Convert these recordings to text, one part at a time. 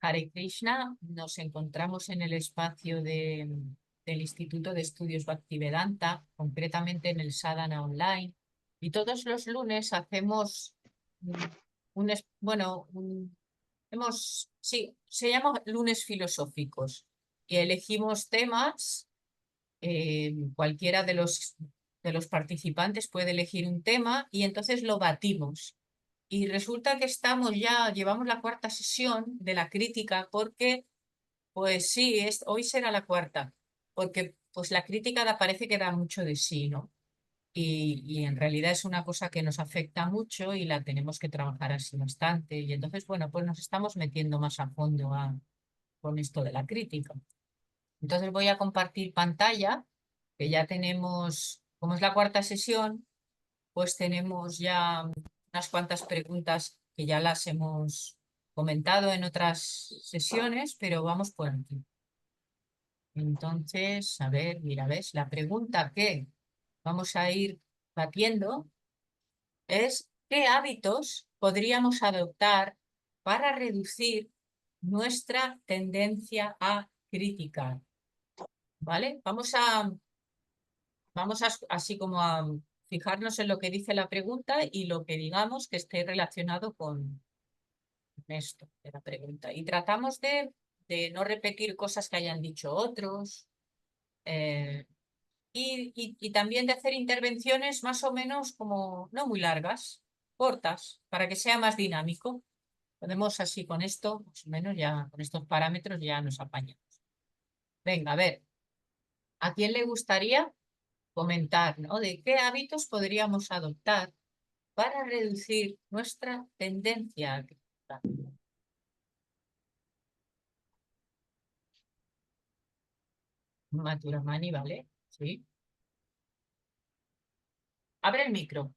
Hare Krishna, nos encontramos en el espacio del Instituto de Estudios Bhaktivedanta, concretamente en el Sadhana Online, y todos los lunes hacemos mm, bueno, sí, se llama lunes filosóficos, y elegimos temas, cualquiera de los participantes puede elegir un tema y entonces lo batimos. Y resulta que llevamos la cuarta sesión de la crítica porque, pues sí, hoy será la cuarta, porque pues la crítica parece que da mucho de sí, ¿no? Y en realidad es una cosa que nos afecta mucho y la tenemos que trabajar así bastante. Y entonces, bueno, pues nos estamos metiendo más a fondo con esto de la crítica. Entonces voy a compartir pantalla, que ya tenemos, como es la cuarta sesión, pues tenemos ya unas cuantas preguntas que ya las hemos comentado en otras sesiones, pero vamos por aquí. Entonces, a ver, mira, ves, la pregunta que vamos a ir batiendo es: ¿qué hábitos podríamos adoptar para reducir nuestra tendencia a criticar? ¿Vale? Así como a fijarnos en lo que dice la pregunta y lo que digamos que esté relacionado con esto de la pregunta. Y tratamos de no repetir cosas que hayan dicho otros, eh, y también de hacer intervenciones más o menos como no muy largas, cortas, para que sea más dinámico. Podemos así con esto, más o menos ya con estos parámetros ya nos apañamos. Venga, a ver, ¿a quién le gustaría comentar, ¿no? De qué hábitos podríamos adoptar para reducir nuestra tendencia a criticar? Maturamani, ¿vale? Sí. Abre el micro.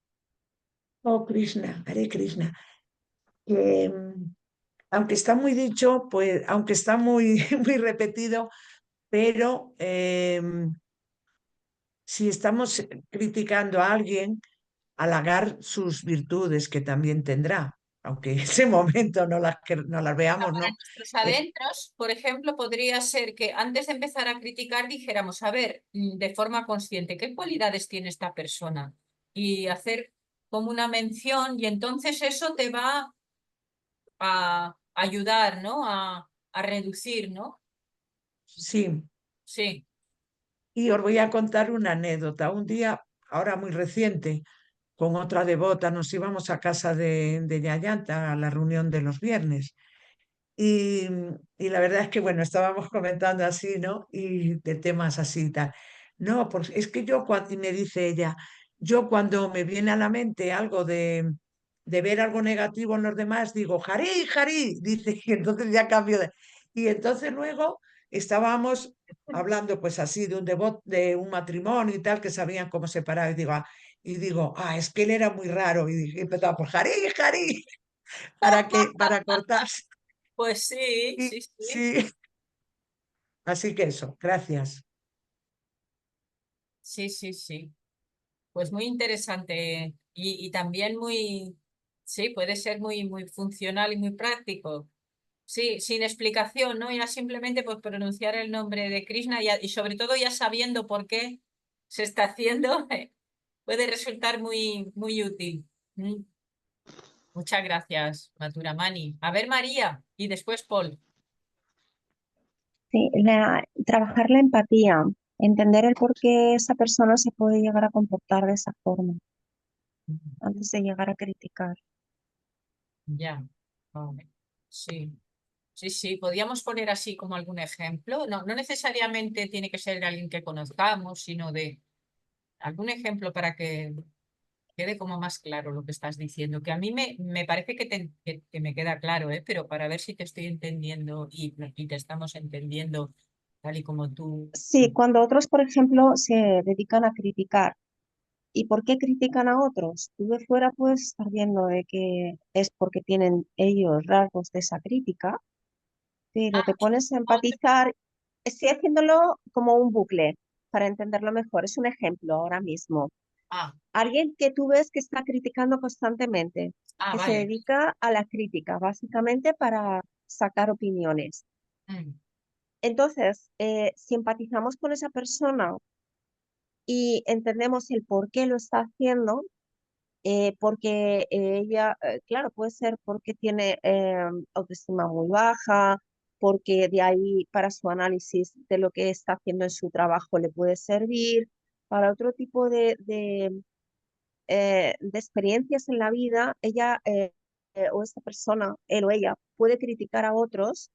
Oh, Krishna, Hare Krishna. Que, aunque está muy dicho, pues, aunque está muy, muy repetido, pero si estamos criticando a alguien, halagar sus virtudes que también tendrá, aunque en ese momento no las veamos, Para ¿no? nuestros Eh, adentros, por ejemplo, podría ser que antes de empezar a criticar dijéramos, a ver, de forma consciente, ¿qué cualidades tiene esta persona? Y hacer como una mención, y entonces eso te va a ayudar, ¿no? A reducir, ¿no? sí, Sí. y os voy a contar una anécdota. Un día, ahora muy reciente, con otra devota, nos íbamos a casa de Yayanta a la reunión de los viernes. Y, y la verdad es que, bueno, estábamos comentando así, ¿no? Y de temas así y tal. No, pues es que y me dice ella, yo cuando me viene a la mente algo de ver algo negativo en los demás, digo, Jari, Jari, dice, y entonces ya cambio de... Y entonces luego estábamos hablando pues así de un matrimonio y tal, que sabían cómo separar, y digo, es que él era muy raro, y empezaba por Jari, Jari, para cortarse. Pues sí, Y sí, sí. sí, así que eso, gracias. Sí, sí, sí. Pues muy interesante y también muy, sí, puede ser muy, muy funcional y muy práctico. Sí, sin explicación, ¿no? Ya simplemente pues pronunciar el nombre de Krishna y sobre todo ya sabiendo por qué se está haciendo, puede resultar muy, muy útil. Muchas gracias, Maturamani. A ver, María, y después Paul. Sí, trabajar la empatía, entender el por qué esa persona se puede llegar a comportar de esa forma antes de llegar a criticar. Ya, vale. Sí. Sí, sí, podríamos poner así como algún ejemplo. No, no necesariamente tiene que ser alguien que conozcamos, sino de algún ejemplo para que quede como más claro lo que estás diciendo. Que a mí me parece que me queda claro, ¿eh? Pero para ver si te estoy entendiendo y te estamos entendiendo tal y como tú. Sí, cuando otros, por ejemplo, se dedican a criticar. ¿Y por qué critican a otros? Tú de fuera puedes estar viendo de que es porque tienen ellos rasgos de esa crítica, pero te pones a empatizar, estoy haciéndolo como un bucle para entenderlo mejor. Es un ejemplo ahora mismo. Ah, Alguien que tú ves que está criticando constantemente, que se vale. dedica a la crítica, básicamente para sacar opiniones. Mm, Entonces, si empatizamos con esa persona y entendemos el por qué lo está haciendo, porque ella, claro, puede ser porque tiene autoestima muy baja, porque de ahí para su análisis de lo que está haciendo en su trabajo le puede servir, para otro tipo de experiencias en la vida, ella o esta persona, él o ella, puede criticar a otros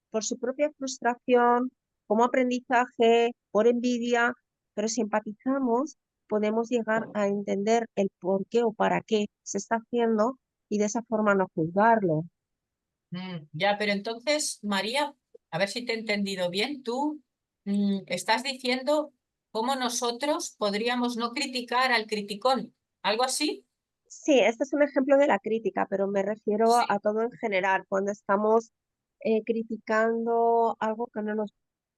por su propia frustración, como aprendizaje, por envidia, pero si empatizamos, podemos llegar a entender el por qué o para qué se está haciendo y de esa forma no juzgarlo. Ya, pero entonces, María, a ver si te he entendido bien, tú estás diciendo cómo nosotros podríamos no criticar al criticón, ¿algo así? Sí, este es un ejemplo de la crítica, pero me refiero Sí. a todo en general, cuando estamos criticando algo que no nos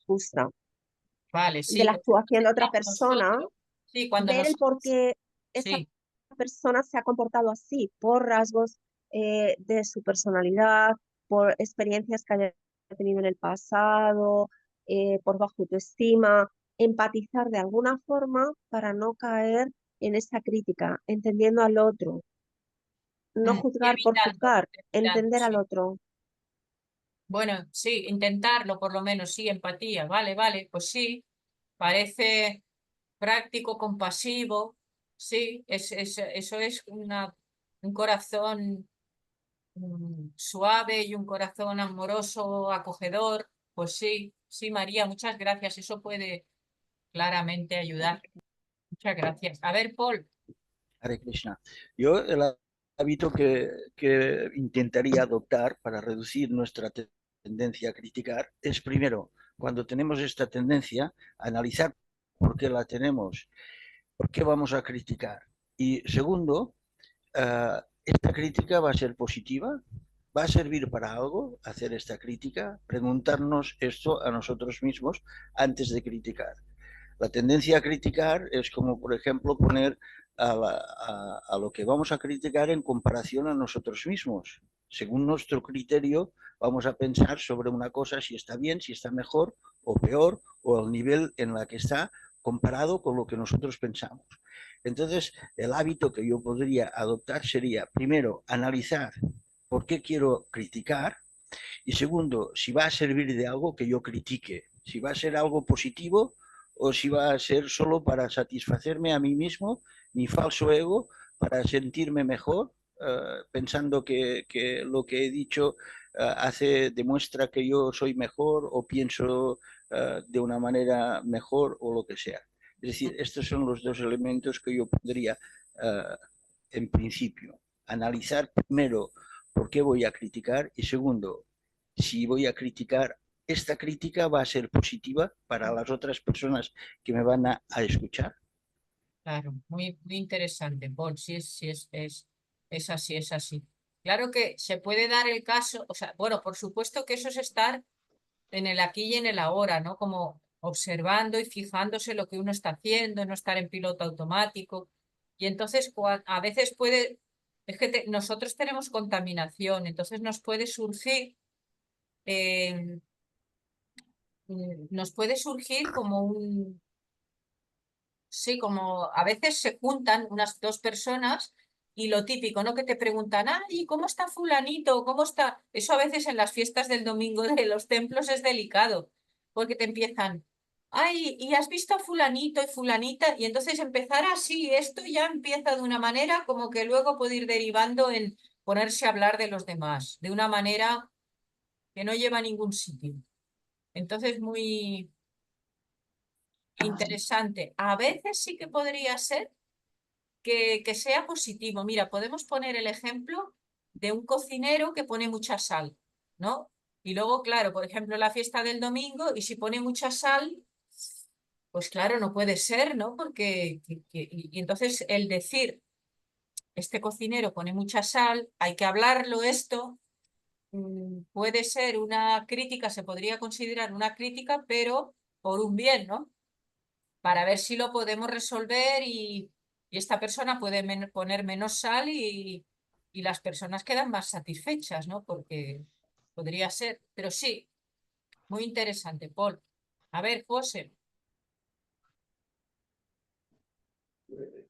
gusta Vale, de sí. la O sea, actuación de otra persona, nosotros, sí, cuando ver el por nosotros, qué esa sí. persona se ha comportado así, por rasgos de su personalidad, por experiencias que haya tenido en el pasado, por baja autoestima, empatizar de alguna forma para no caer en esa crítica, entendiendo al otro, no Y juzgar por evitando, juzgar, entender al sí. otro. Bueno, sí, intentarlo por lo menos, sí, empatía, vale, vale, pues sí, parece práctico, compasivo, sí, eso es un corazón suave y un corazón amoroso, acogedor, pues sí, sí, María, muchas gracias, eso puede claramente ayudar. Muchas gracias. A ver, Paul, Hare Krishna. Yo el hábito que intentaría adoptar para reducir nuestra tendencia a criticar es primero, cuando tenemos esta tendencia, analizar por qué la tenemos, por qué vamos a criticar. Y segundo, esta crítica va a ser positiva, va a servir para algo hacer esta crítica, preguntarnos esto a nosotros mismos antes de criticar. La tendencia a criticar es como, por ejemplo, poner a lo que vamos a criticar en comparación a nosotros mismos. Según nuestro criterio, vamos a pensar sobre una cosa si está bien, si está mejor o peor, o el nivel en la que está comparado con lo que nosotros pensamos. Entonces, el hábito que yo podría adoptar sería, primero, analizar por qué quiero criticar y segundo, si va a servir de algo que yo critique, si va a ser algo positivo o si va a ser solo para satisfacerme a mí mismo, mi falso ego, para sentirme mejor, pensando que lo que he dicho demuestra que yo soy mejor o pienso de una manera mejor o lo que sea. Es decir, estos son los dos elementos que yo podría, en principio, analizar primero por qué voy a criticar y segundo, si voy a criticar, esta crítica va a ser positiva para las otras personas que me van a escuchar. claro, muy, muy interesante, Paul, es así, es así. Claro que se puede dar el caso, o sea, bueno, por supuesto que eso es estar en el aquí y en el ahora, ¿no? Como observando y fijándose lo que uno está haciendo, no estar en piloto automático. Y entonces a veces puede, es que nosotros tenemos contaminación, entonces nos puede surgir, eh, nos puede surgir como un, sí, como a veces se juntan unas dos personas y lo típico, ¿no? Que te preguntan, ay, ¿cómo está fulanito? ¿Cómo está? Eso a veces en las fiestas del domingo de los templos es delicado, porque te empiezan, ay, ¿y has visto a fulanito y fulanita? Y entonces empezar así, esto ya empieza de una manera como que luego puede ir derivando en ponerse a hablar de los demás, de una manera que no lleva a ningún sitio. Entonces, muy interesante. A veces sí que podría ser que sea positivo. Mira, podemos poner el ejemplo de un cocinero que pone mucha sal, ¿no? Y luego, claro, por ejemplo, la fiesta del domingo, y si pone mucha sal, pues claro, no puede ser, ¿no? Porque, y entonces el decir, este cocinero pone mucha sal, hay que hablarlo esto, puede ser una crítica, se podría considerar una crítica, pero por un bien, ¿no? Para ver si lo podemos resolver y esta persona puede poner menos sal y las personas quedan más satisfechas, ¿no? Porque podría ser, pero sí, muy interesante, Paul. A ver, José.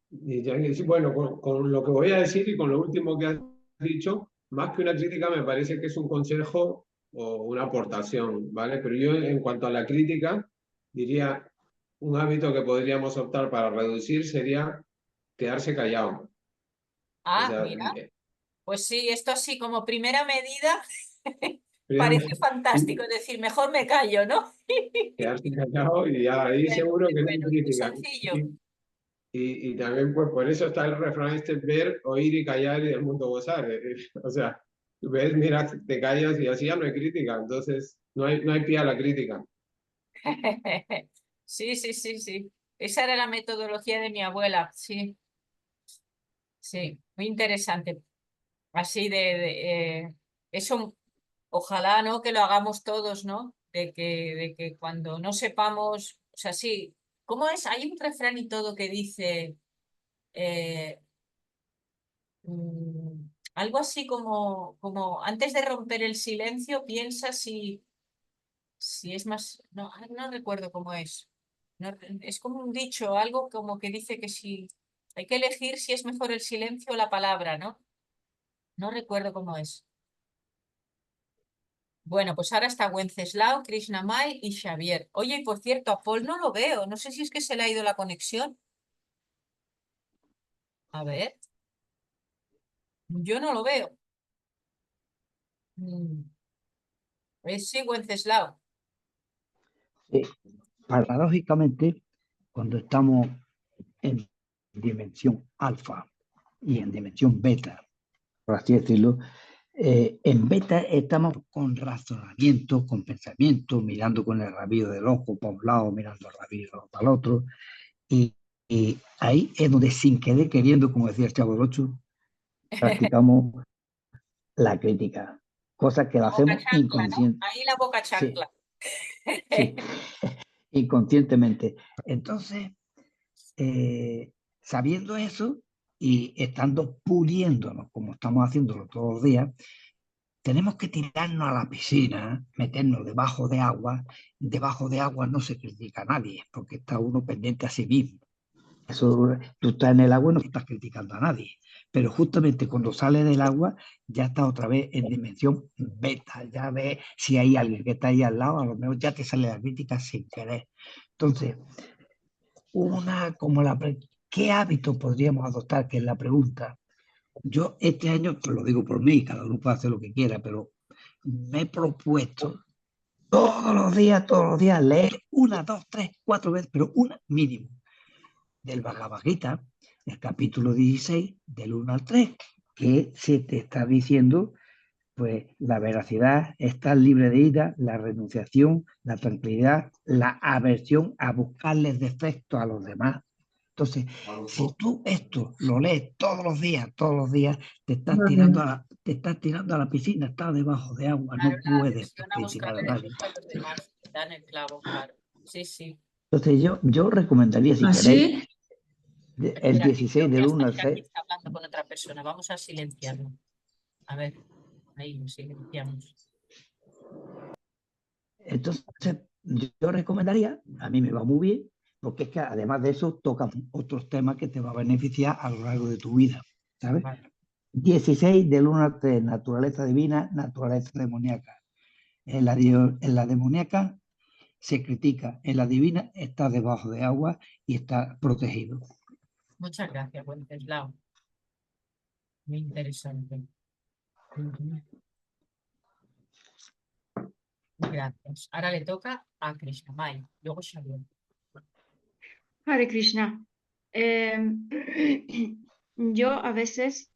Y bueno, con lo que voy a decir y con lo último que has dicho, más que una crítica me parece que es un consejo o una aportación, ¿vale? Pero yo en cuanto a la crítica, diría un hábito que podríamos optar para reducir sería quedarse callado. O sea, Mira, pues sí, esto así como primera medida parece primero, fantástico, es decir, mejor me callo, ¿no? quedarse callado y ya ahí Bueno, seguro muy que no hay bueno, muy crítica. sencillo. Y también, pues, por eso está el refrán este, ver, oír y callar y del mundo gozar. O sea, tú ves, miras, te callas y así ya no hay crítica. Entonces, no hay pie a la crítica. Sí, sí, sí, sí. Esa era la metodología de mi abuela, sí, sí, muy interesante. Así eso, ojalá, ¿no? Que lo hagamos todos, ¿no? De que cuando no sepamos, o sea, sí, ¿cómo es? Hay un refrán y todo que dice eh, algo así como antes de romper el silencio, piensa si es más, no, no recuerdo cómo es. Es como un dicho, algo como que dice que si hay que elegir si es mejor el silencio o la palabra, ¿no? No recuerdo cómo es. Bueno, pues ahora está Wenceslao, Krishnamay y Xavier. Oye, y por cierto, a Paul no lo veo. No sé si es que se le ha ido la conexión. A ver, yo no lo veo. Mm, sí, Wenceslao. Paradójicamente, cuando estamos en dimensión alfa y en dimensión beta, por así decirlo, en beta estamos con razonamiento, con pensamiento, mirando con el rabillo del ojo para un lado, mirando el rabillo para el otro, y, y ahí es donde sin querer queriendo, como decía el Chavo del Ocho, practicamos la crítica, cosa que la La boca hacemos chancla, ¿no? inconsciente. Ahí la boca Sí, chancla. sí, inconscientemente. Entonces, sabiendo eso y estando puliéndonos, como estamos haciéndolo todos los días, tenemos que tirarnos a la piscina, meternos debajo de agua. Debajo de agua no se critica a nadie, porque está uno pendiente a sí mismo. Eso, tú estás en el agua y no estás criticando a nadie. Pero justamente cuando sales del agua, ya estás otra vez en dimensión beta. Ya ves si hay alguien que está ahí al lado, a lo mejor ya te sale la crítica sin querer. Entonces, ¿qué hábito podríamos adoptar? Que es la pregunta. Yo este año, pues lo digo por mí, cada uno puede hacer lo que quiera, pero me he propuesto todos los días leer una, dos, tres, cuatro veces, pero una mínimo, del Bhagavad Gita, el capítulo 16, del 1 al 3, que se te está diciendo, pues, la veracidad, estar libre de ira, la renunciación, la tranquilidad, la aversión a buscarles defectos a los demás. Entonces, si tú esto lo lees todos los días, te estás tirando a la piscina, estás debajo de agua, no Claro, la puedes aversión a criticar a buscarle nadie. defecto a los demás. Dan el clavo, claro. Sí, sí. Entonces, yo recomendaría, si queréis, ¿Así? el Espera, que 16 creo que del hasta 1 al Shaki 6. está hablando con otra persona. Vamos a silenciarlo. A ver, ahí lo silenciamos. Entonces, yo recomendaría, a mí me va muy bien, porque es que además de eso toca otros temas que te va a beneficiar a lo largo de tu vida, ¿sabes? Vale. 16 del 1 al 3, naturaleza divina, naturaleza demoníaca. En la demoníaca se critica, en la divina está debajo de agua y está protegido. Muchas gracias, Wenceslao. Muy interesante. Ujú. Gracias. Ahora le toca a Krishnamay, luego Xavier. Hare Krishna. Yo a veces,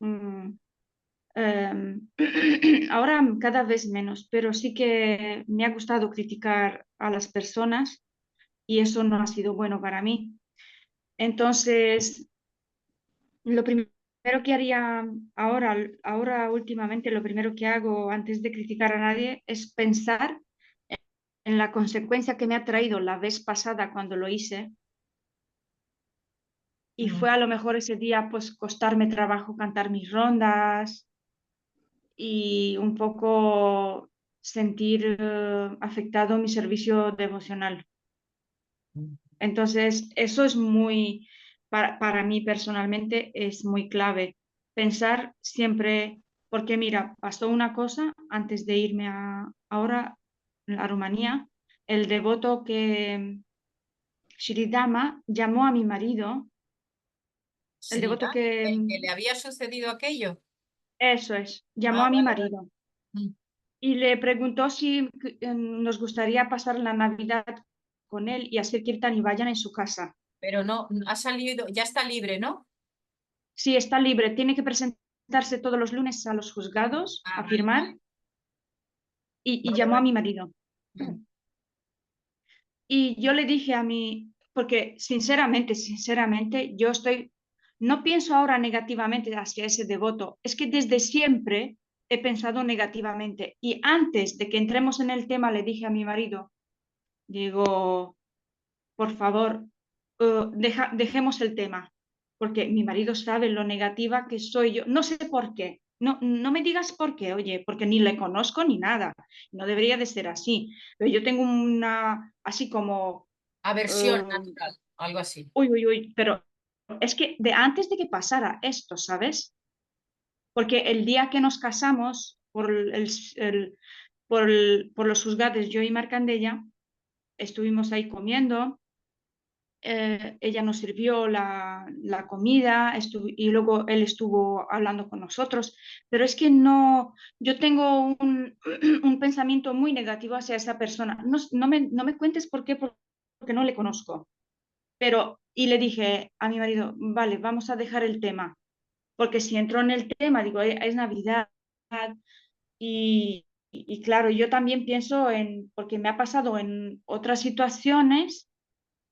ahora cada vez menos, pero sí que me ha gustado criticar a las personas y eso no ha sido bueno para mí. Entonces, lo primero que haría ahora últimamente, lo primero que hago antes de criticar a nadie es pensar en la consecuencia que me ha traído la vez pasada cuando lo hice. Y fue a lo mejor ese día pues costarme trabajo cantar mis rondas y un poco sentir afectado mi servicio devocional. Entonces, eso es muy, para mí personalmente, es muy clave. Pensar siempre, porque mira, pasó una cosa antes de irme ahora a Rumanía, el devoto que Sridhama llamó a mi marido, el devoto Sridhar, que, el que le había sucedido aquello. eso es, llamó Ah, a mi vale, vale. marido Mm. y le preguntó si nos gustaría pasar la Navidad con él y hacer kirtan y vayan en su casa. Pero no, ha salido, ya está libre, ¿no? Sí, está libre, tiene que presentarse todos los lunes a los juzgados Ah, a vale, firmar vale. y Vale, llamó a vale. mi marido. Mm. Y yo le dije a mí, porque sinceramente, no pienso ahora negativamente hacia ese devoto, es que desde siempre he pensado negativamente. Y antes de que entremos en el tema, le dije a mi marido, digo, por favor, dejemos el tema, porque mi marido sabe lo negativa que soy yo. No sé por qué. No, no me digas por qué, oye, porque ni le conozco ni nada. No debería de ser así. Pero yo tengo una, así como, Aversión natural, algo así. uy, pero es que de antes de que pasara esto, ¿sabes? Porque el día que nos casamos por los juzgados, yo y Marcandella, estuvimos ahí comiendo. Ella nos sirvió la comida y luego él estuvo hablando con nosotros, pero es que no, yo tengo un pensamiento muy negativo hacia esa persona. No me cuentes por qué, porque no le conozco. Pero, y le dije a mi marido, vale, vamos a dejar el tema, porque si entro en el tema, digo, es Navidad y claro, yo también pienso porque me ha pasado en otras situaciones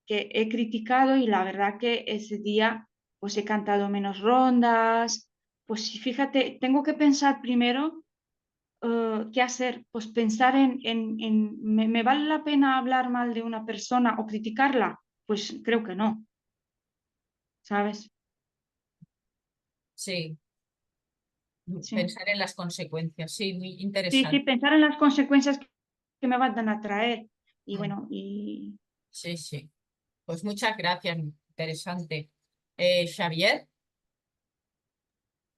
que he criticado y la verdad que ese día pues he cantado menos rondas, pues sí, fíjate, tengo que pensar primero qué hacer, pues pensar ¿me vale la pena hablar mal de una persona o criticarla? Pues creo que no, ¿sabes? Sí, Sí, pensar en las consecuencias. Sí, muy sí, interesante. pensar en las consecuencias que me van a traer y Mm. bueno, y Sí, sí. Pues muchas gracias, interesante. Xavier,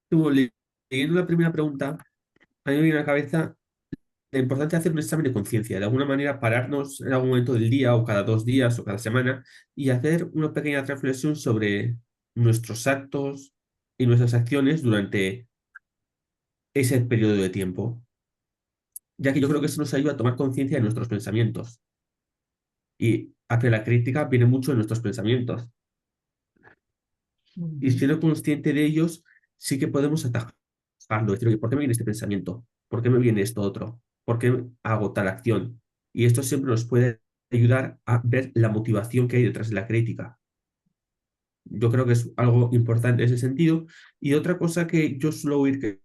Leyendo la primera pregunta, a mí me viene a la cabeza la importancia de hacer un examen de conciencia, de alguna manera pararnos en algún momento del día o cada 2 días o cada semana y hacer una pequeña reflexión sobre nuestros actos y nuestras acciones durante ese periodo de tiempo, ya que yo creo que eso nos ayuda a tomar conciencia de nuestros pensamientos y a que la crítica viene mucho de nuestros pensamientos. Y siendo consciente de ellos, sí que podemos atajarlo, decir, oye, ¿por qué me viene este pensamiento? ¿Por qué me viene esto otro? ¿Por qué hago tal acción? Y esto siempre nos puede ayudar a ver la motivación que hay detrás de la crítica. Yo creo que es algo importante en ese sentido. Y otra cosa que yo suelo oír que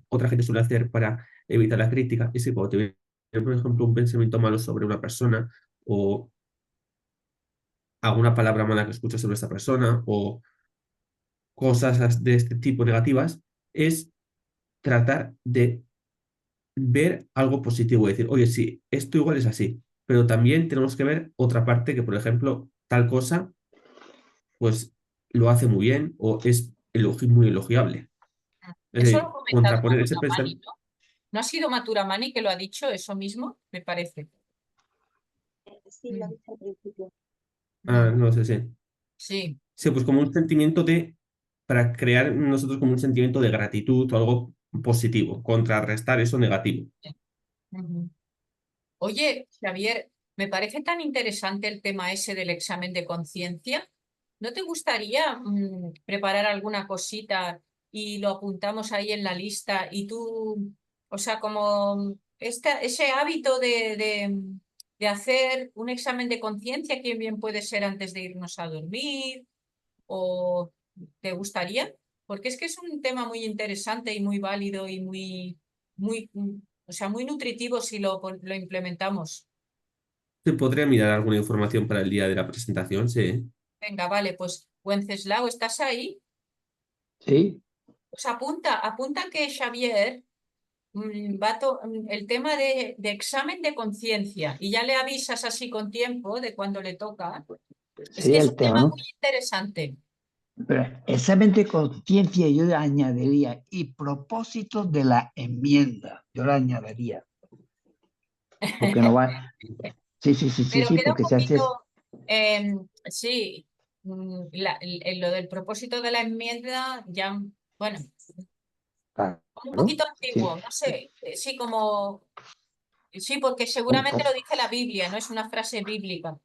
otra gente suele hacer para evitar la crítica es que cuando te viene, por ejemplo, un pensamiento malo sobre una persona o alguna palabra mala que escuchas sobre esa persona o cosas de este tipo negativas, es tratar de ver algo positivo, decir, oye, sí, esto igual es así, pero también tenemos que ver otra parte que, por ejemplo, tal cosa, pues lo hace muy bien o es muy elogiable. Es eso lo ha decir, comentado contraponer ese Maturamani, pensamiento. ¿no? ¿No ha sido Maturamani que lo ha dicho eso mismo? Me parece. Sí, lo Mm, dije al principio. Ah, mm, no sé, sí. Sí, Sí, pues como un sentimiento para crear nosotros como un sentimiento de gratitud o algo positivo, contrarrestar eso negativo. ujú. Oye, Xavier, me parece tan interesante el tema ese del examen de conciencia. ¿No te gustaría preparar alguna cosita y lo apuntamos ahí en la lista y tú, o sea, como ese hábito de hacer un examen de conciencia, que bien puede ser antes de irnos a dormir, o te gustaría? Porque es que es un tema muy interesante y muy válido y o sea, muy nutritivo si lo implementamos. Se podría mirar alguna información para el día de la presentación, sí. Venga, vale, pues Wenceslao, ¿estás ahí? Sí, Pues apunta que Xavier el tema de examen de conciencia y ya le avisas así con tiempo de cuando le toca. Es que Sería es el un tema, tema ¿no? muy interesante. Pero examen de conciencia yo le añadiría y propósito de la enmienda, yo le añadiría. Porque no va. Sí, Pero queda un porque se hace. poquito, sí, lo del propósito de la enmienda ya, bueno, Claro, un poquito sí. antiguo, no sé, sí, como, sí, porque seguramente lo dice la Biblia, no es una frase bíblica,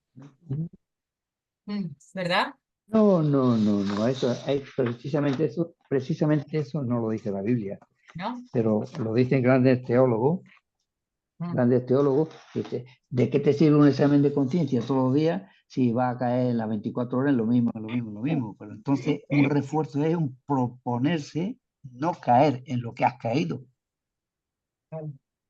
¿verdad? No, precisamente eso no lo dice la Biblia, ¿No? pero lo dicen grandes teólogos, que dice, ¿de qué te sirve un examen de conciencia todos los días si va a caer en las 24 horas en lo mismo? Pero entonces un refuerzo es un proponerse no caer en lo que has caído.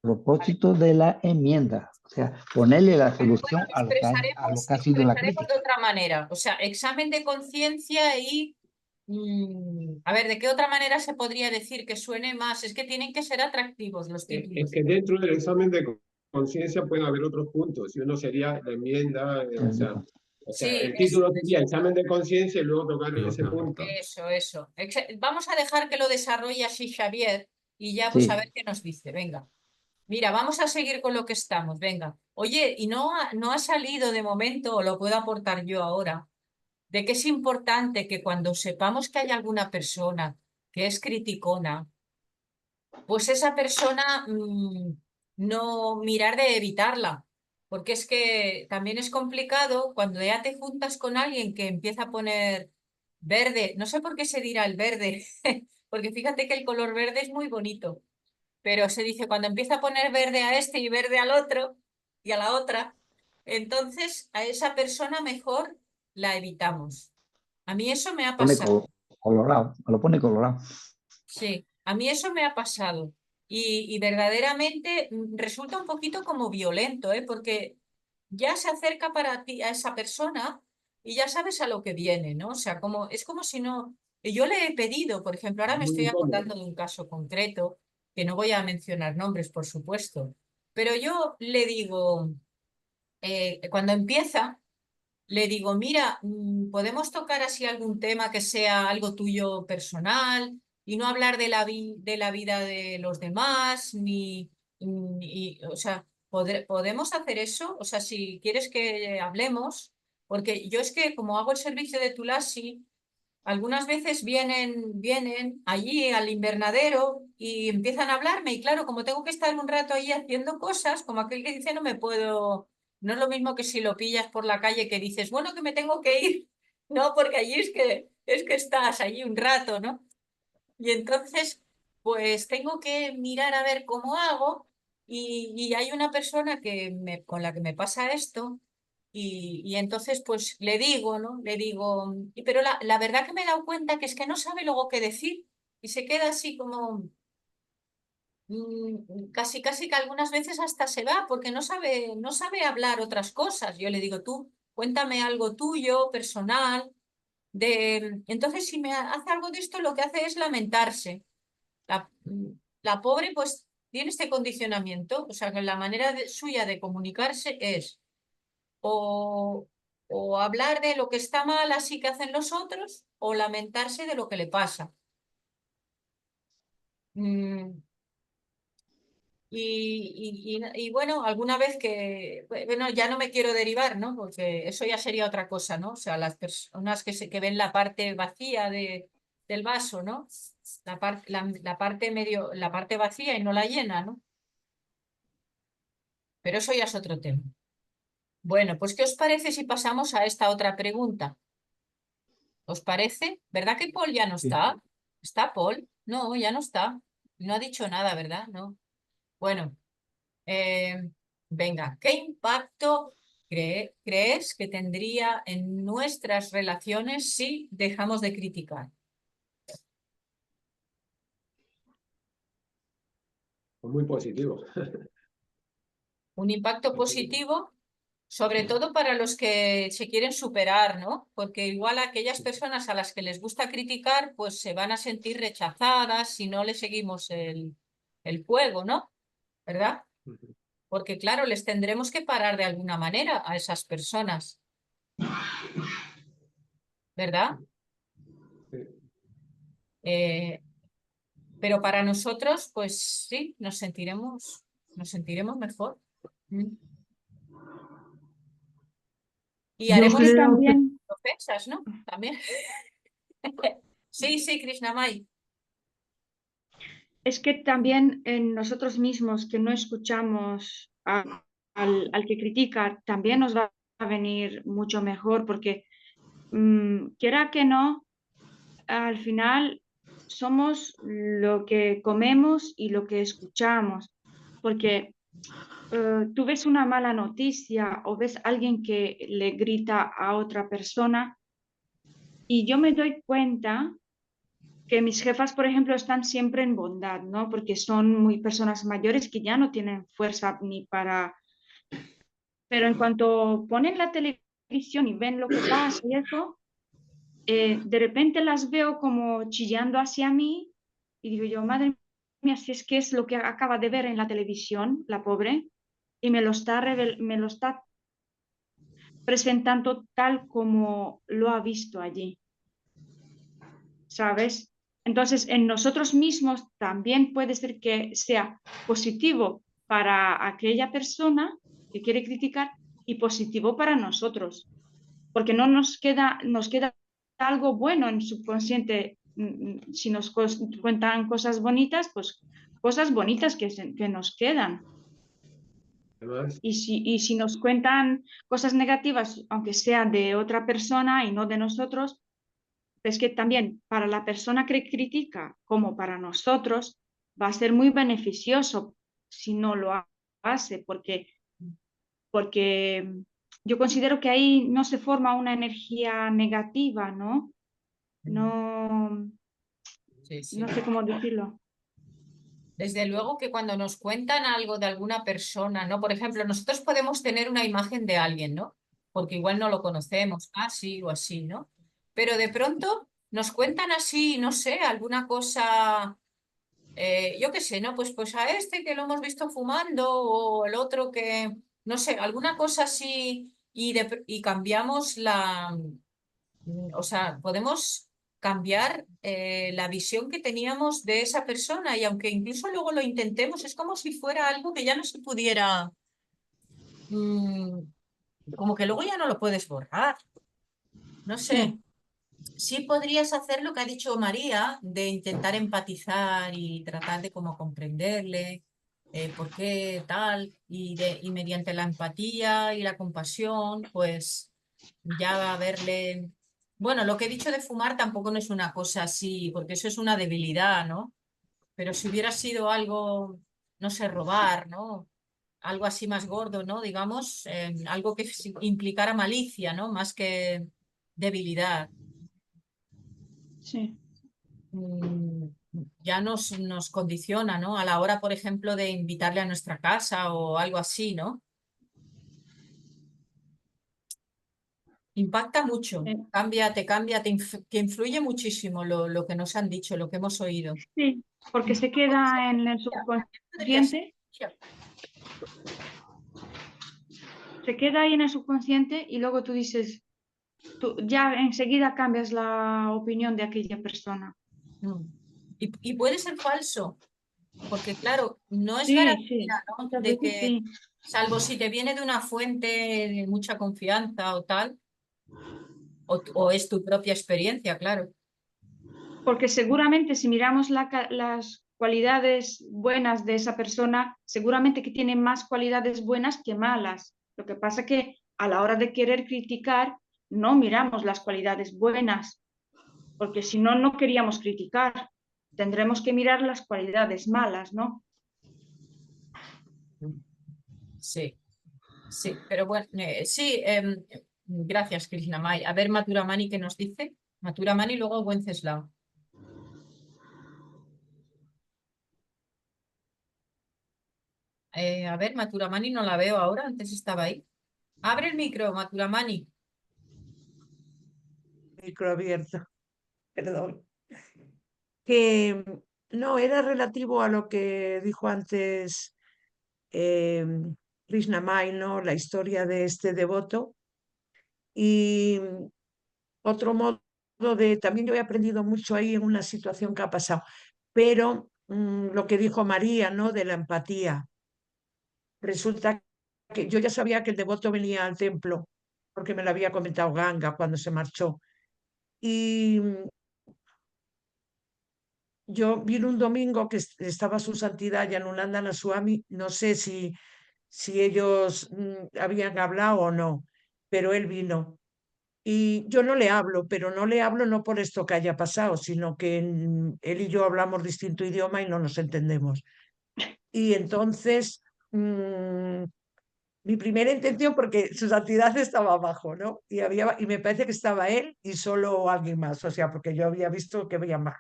Propósito de la enmienda, o sea, ponerle la solución a lo que ha sido la Expresaremos crítica. de otra manera, o sea, examen de conciencia y, a ver, ¿de qué otra manera se podría decir que suene más? Es que tienen que ser atractivos los títulos. Es que dentro del examen de conciencia pueden haber otros puntos, y uno sería la enmienda, o sea, Sí, el título eso. sería examen de conciencia y luego tocar ese Claro. punto. Eso. Vamos a dejar que lo desarrolle así Xavier y ya pues Sí. a ver qué nos dice. Venga. Mira, vamos a seguir con lo que estamos. Venga. Oye, ¿y no ha salido de momento, o lo puedo aportar yo ahora, de que es importante que cuando sepamos que hay alguna persona que es criticona, pues esa persona no mirar de evitarla? Porque es que también es complicado cuando ya te juntas con alguien que empieza a poner verde. No sé por qué se dirá el verde, porque fíjate que el color verde es muy bonito, pero se dice cuando empieza a poner verde a este y verde al otro y a la otra, entonces a esa persona mejor la evitamos. A mí eso me ha Pone pasado. colorado, lo pone colorado. Sí, a mí eso me ha pasado y verdaderamente resulta un poquito como violento, ¿eh? Porque ya se acerca para ti a esa persona y ya sabes a lo que viene, ¿no? O sea, es como si no... Yo le he pedido, por ejemplo, ahora me Muy estoy incómodo. acordando de un caso concreto, que no voy a mencionar nombres, por supuesto, pero yo le digo, cuando empieza... Le digo, mira, podemos tocar así algún tema que sea algo tuyo personal y no hablar de de la vida de los demás, o sea, ¿podemos hacer eso? O sea, si quieres que hablemos, porque yo es que como hago el servicio de Tulasi, algunas veces vienen allí al invernadero y empiezan a hablarme y claro, como tengo que estar un rato ahí haciendo cosas, como aquel que dice no me puedo, no es lo mismo que si lo pillas por la calle que dices, bueno, que me tengo que ir, no, porque allí es que estás allí un rato, ¿no? Y entonces, pues tengo que mirar a ver cómo hago y hay una persona con la que me pasa esto y entonces pues le digo, ¿no? Le digo, pero la verdad que me he dado cuenta que es que no sabe luego qué decir y se queda así como casi que algunas veces hasta se va porque no sabe hablar otras cosas. Yo le digo, tú, cuéntame algo tuyo, personal. Entonces, si me hace algo de esto, lo que hace es lamentarse. La, la pobre pues tiene este condicionamiento, o sea que la manera suya de comunicarse es o, o hablar de lo que está mal así que hacen los otros o lamentarse de lo que le pasa. Mm, y bueno, alguna vez bueno, ya no me quiero derivar, ¿no? Porque eso ya sería otra cosa, ¿no? O sea, las personas que ven la parte vacía del vaso, ¿no? La parte la parte vacía y no la llena, ¿no? Pero eso ya es otro tema. Bueno, pues ¿qué os parece si pasamos a esta otra pregunta? ¿Os parece? ¿Verdad que Paul ya no está? ¿Está Paul? No, ya no está. No ha dicho nada, ¿verdad? No. Bueno, eh, venga, ¿qué impacto crees que tendría en nuestras relaciones si dejamos de criticar? Muy positivo. Un impacto positivo, sobre todo para los que se quieren superar, ¿no? Porque igual aquellas personas a las que les gusta criticar, pues se van a sentir rechazadas si no le seguimos el fuego, ¿no? ¿Verdad? Ujú. Porque claro, les tendremos que parar de alguna manera a esas personas, ¿verdad? Sí. Pero para nosotros, pues sí, nos sentiremos mejor. Mm. Y Es haremos que también, ofensas, ¿no? También. Sí, sí, Krishnamai. es que también en nosotros mismos que no escuchamos al que critica, también nos va a venir mucho mejor porque quiera que no, al final somos lo que comemos y lo que escuchamos, porque tú ves una mala noticia o ves a alguien que le grita a otra persona y yo me doy cuenta que mis jefas, por ejemplo, están siempre en bondad, ¿no? Porque son muy personas mayores que ya no tienen fuerza ni para... Pero en cuanto ponen la televisión y ven lo que pasa y eso, de repente las veo como chillando hacia mí y digo yo, madre mía, si es que es lo que acaba de ver en la televisión, la pobre, y me lo está presentando tal como lo ha visto allí, ¿sabes? Entonces, en nosotros mismos también puede ser que sea positivo para aquella persona que quiere criticar y positivo para nosotros, porque no nos queda algo bueno en subconsciente. Si nos cuentan cosas bonitas, pues cosas bonitas que nos quedan. Además, Y si nos cuentan cosas negativas, aunque sean de otra persona y no de nosotros, es que también para la persona que critica como para nosotros va a ser muy beneficioso si no lo hace, porque yo considero que ahí no se forma una energía negativa, ¿no? No, Sí, sí. no sé cómo decirlo. Desde luego que cuando nos cuentan algo de alguna persona, ¿no? Por ejemplo, nosotros podemos tener una imagen de alguien, ¿no? Porque igual no lo conocemos, así o así, ¿no? Pero de pronto nos cuentan así, no sé, alguna cosa, yo qué sé, ¿no? Pues a este que lo hemos visto fumando o el otro que, no sé, alguna cosa así y cambiamos o sea, podemos cambiar la visión que teníamos de esa persona y aunque incluso luego lo intentemos, es como si fuera algo que ya no se pudiera, mm, como que luego ya no lo puedes borrar. No sé, Sí, sí podrías hacer lo que ha dicho María, de intentar empatizar y tratar de como comprenderle. ¿Por qué tal? Y mediante la empatía y la compasión, pues ya va a verle. Bueno, lo que he dicho de fumar tampoco no es una cosa así, porque eso es una debilidad, ¿no? Pero si hubiera sido algo, no sé, robar, ¿no? Algo así más gordo, ¿no? Digamos, algo que implicara malicia, ¿no? Más que debilidad. sí. mm, Ya nos condiciona, ¿no? A la hora, por ejemplo, de invitarle a nuestra casa o algo así, ¿no? Impacta mucho, Eh, que influye muchísimo lo que nos han dicho, lo que hemos oído. sí, porque se queda en el Podría ser. subconsciente, se queda ahí en el subconsciente y luego tú dices, tú ya enseguida cambias la opinión de aquella persona. Mm. Y puede ser falso, porque claro, no es Sí, sí, garantía, ¿no? muchas De veces que, sí. salvo si te viene de una fuente de mucha confianza o tal, o es tu propia experiencia, claro. Porque seguramente si miramos las cualidades buenas de esa persona, seguramente que tiene más cualidades buenas que malas. Lo que pasa que a la hora de querer criticar, no miramos las cualidades buenas, porque si no, no queríamos criticar. Tendremos que mirar las cualidades malas, ¿no? Sí, sí, pero bueno, sí, gracias, Krishnamai. A ver, Maturamani, ¿qué nos dice? Maturamani y luego Wenceslao. A ver, Maturamani no la veo ahora, antes estaba ahí. Abre el micro, Maturamani. Micro abierto, perdón. Que No, era relativo a lo que dijo antes Krishnamai, ¿no? La historia de este devoto. Y otro modo también yo he aprendido mucho ahí en una situación que ha pasado, pero lo que dijo María, ¿no? De la empatía. Resulta que yo ya sabía que el devoto venía al templo, porque me lo había comentado Ganga cuando se marchó. Y yo vine un domingo que estaba su santidad Yanunandana Swami, no sé si ellos habían hablado o no, pero él vino. Y yo no le hablo, pero no le hablo no por esto que haya pasado, sino que él y yo hablamos distinto idioma y no nos entendemos. Y entonces, mi primera intención, porque su santidad estaba abajo, ¿no? Y me parece que estaba él y solo alguien más, o sea, porque yo había visto que había más.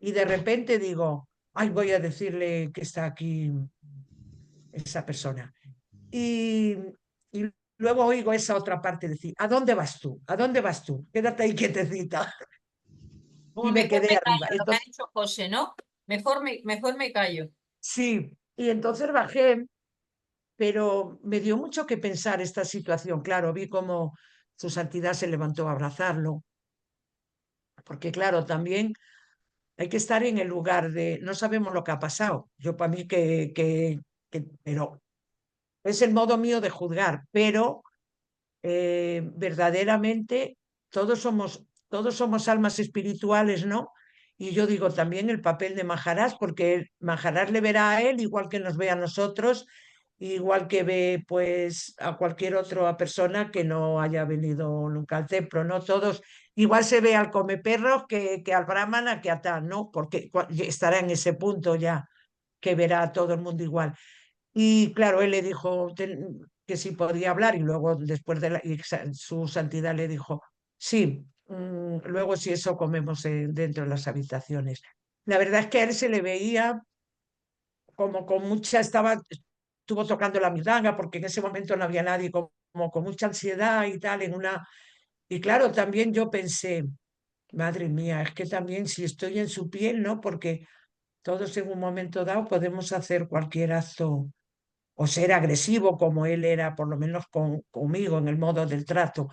Y de repente digo, ay, voy a decirle que está aquí esa persona. Y luego oigo esa otra parte decir, ¿a dónde vas tú? ¿A dónde vas tú? Quédate ahí quietecita. Y Como me mejor quedé me arriba. callo, lo que ha Entonces, dicho José, ¿no? Mejor me callo. sí, y entonces bajé, pero me dio mucho que pensar esta situación. Claro, vi cómo su santidad se levantó a abrazarlo, porque claro, también hay que estar en el lugar de, no sabemos lo que ha pasado. Yo para mí pero es el modo mío de juzgar, pero verdaderamente todos somos almas espirituales, ¿no? Y yo digo también el papel de Maharaj, porque Maharaj le verá a él igual que nos ve a nosotros, igual que ve pues a cualquier otra persona que no haya venido nunca al templo, ¿no? Todos, igual se ve al come perros que al brahmana, que a tal, ¿no? Porque estará en ese punto ya que verá a todo el mundo igual. Y claro, él le dijo que sí podía hablar y luego después su santidad le dijo, sí, luego si eso comemos dentro de las habitaciones. La verdad es que a él se le veía como con mucha, estuvo tocando la miranga porque en ese momento no había nadie, como con mucha ansiedad y tal, y claro, también yo pensé, madre mía, es que también si estoy en su piel, ¿no? Porque todos en un momento dado podemos hacer cualquier acto o ser agresivo como él era, por lo menos conmigo, en el modo del trato.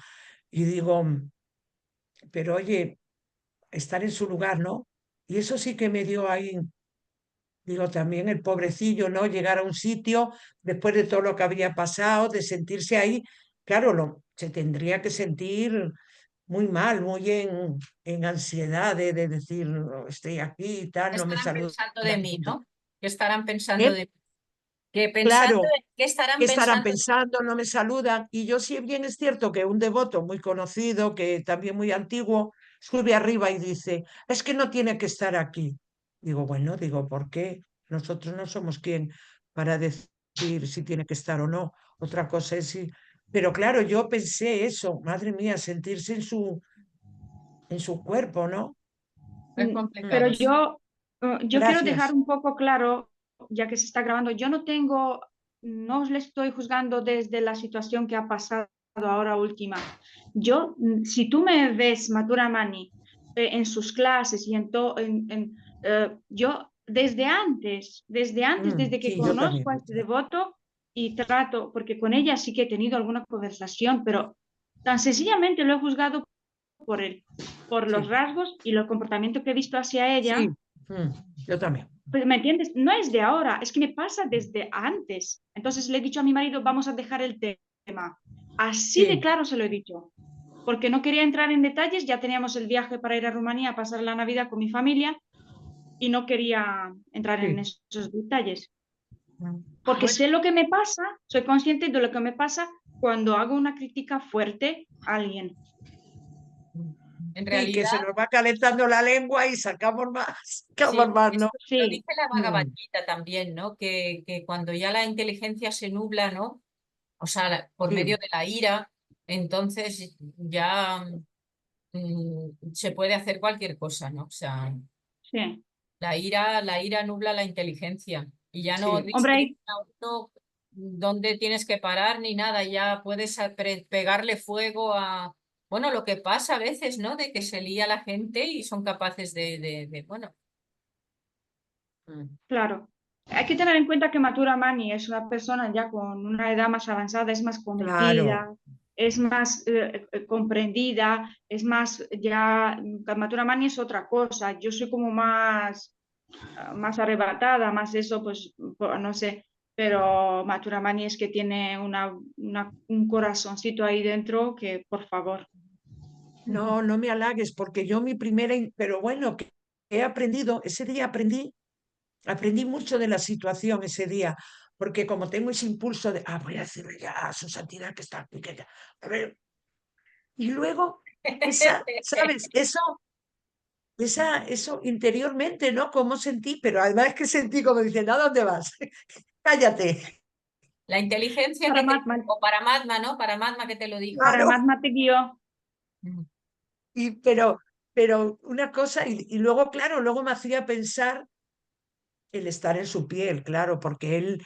Y digo, pero oye, estar en su lugar, ¿no? Y eso sí que me dio ahí, digo, también el pobrecillo, ¿no? Llegar a un sitio después de todo lo que había pasado, de sentirse ahí, claro, se tendría que sentir muy mal, muy en ansiedad de decir, "No, estoy aquí y tal, ¿Qué no me estarán saluda pensando todo de el mí, mundo". no? ¿Qué estarán pensando ¿Eh? de mí? Que pensando Claro, en qué estarán ¿qué estarán pensando. pensando? No me saludan. Y yo, si bien es cierto que un devoto muy conocido, que también muy antiguo, sube arriba y dice, es que no tiene que estar aquí. Digo, bueno, digo, ¿por qué? Nosotros no somos quien para decir si tiene que estar o no. Otra cosa es si... Pero claro, yo pensé eso, madre mía, sentirse en su cuerpo, ¿no? Es Pero complicado, sí. yo quiero dejar Gracias. un poco claro, ya que se está grabando, yo no os le estoy juzgando desde la situación que ha pasado ahora última. Si tú me ves, Mathura Mani, en sus clases y yo desde que Sí, yo también. conozco a este devoto y trato, porque con ella sí que he tenido alguna conversación, pero tan sencillamente lo he juzgado por los Sí, rasgos y el comportamiento que he visto hacia sí, ella. mm, yo también. Pues, ¿me entiendes? No es de ahora, es que me pasa desde antes. Entonces le he dicho a mi marido, vamos a dejar el tema. Así de Sí, claro se lo he dicho, porque no quería entrar en detalles, ya teníamos el viaje para ir a Rumanía a pasar la Navidad con mi familia y no quería entrar en sí. esos detalles, Mm. porque Bueno, sé lo que me pasa, soy consciente de lo que me pasa cuando hago una crítica fuerte a alguien. en Sí, que se realidad, nos va calentando la lengua y sacamos más, sí, sacamos más, ¿no? esto lo Sí, dice la Bhagavad Mm, Gita también, ¿no? Que cuando ya la inteligencia se nubla, ¿no? O sea, por medio sí, de la ira, entonces ya se puede hacer cualquier cosa, ¿no? O sea, sí, la ira nubla la inteligencia y ya no sí, discrimina hombre, a uno dónde tienes que parar ni nada, ya puedes pegarle fuego a, bueno, lo que pasa a veces, ¿no? De que se lía la gente y son capaces bueno, Claro. Hay que tener en cuenta que Matura Mani es una persona ya con una edad más avanzada, es más conocida, es más comprendida, es más ya. Matura Mani es otra cosa. Yo soy como más arrebatada, más eso, pues no sé. Pero Matura Mani es que tiene un corazoncito ahí dentro que, por favor. No, no me halagues, porque yo pero bueno, que he aprendido, ese día aprendí mucho de la situación ese día, porque como tengo ese impulso de, voy a decirle ya a su santidad que está pequeña, a ver, y luego, ¿sabes? Eso interiormente, ¿no? Cómo sentí, pero además que sentí como diciendo, ¿a dónde vas? Cállate. La inteligencia Para que Matma, o para Matma, ¿no? Para Matma que te lo digo. para Claro. Matma te guió. Pero una cosa, y luego, claro, luego me hacía pensar el estar en su piel, claro, porque él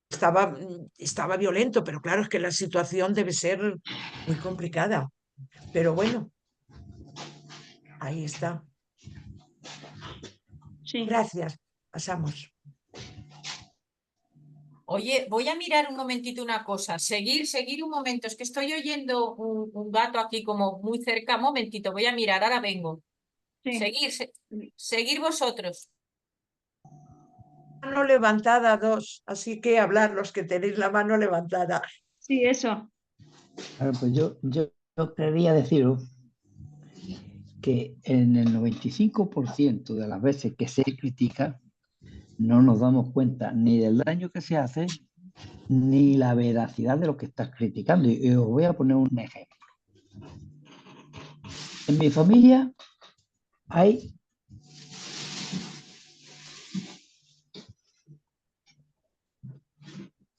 estaba violento, pero claro, es que la situación debe ser muy complicada. Pero bueno, ahí está. Sí. Gracias. Pasamos. Oye, voy a mirar un momentito una cosa. Seguir un momento. Es que estoy oyendo un gato aquí como muy cerca. Un momentito, voy a mirar, ahora vengo. Sí. Seguir vosotros. Mano levantada, 2, así que hablar los que tenéis la mano levantada. Sí, eso. Claro, pues yo quería deciros que en el 95% de las veces que se critica, no nos damos cuenta ni del daño que se hace, ni la veracidad de lo que estás criticando. Y os voy a poner un ejemplo. En mi familia hay...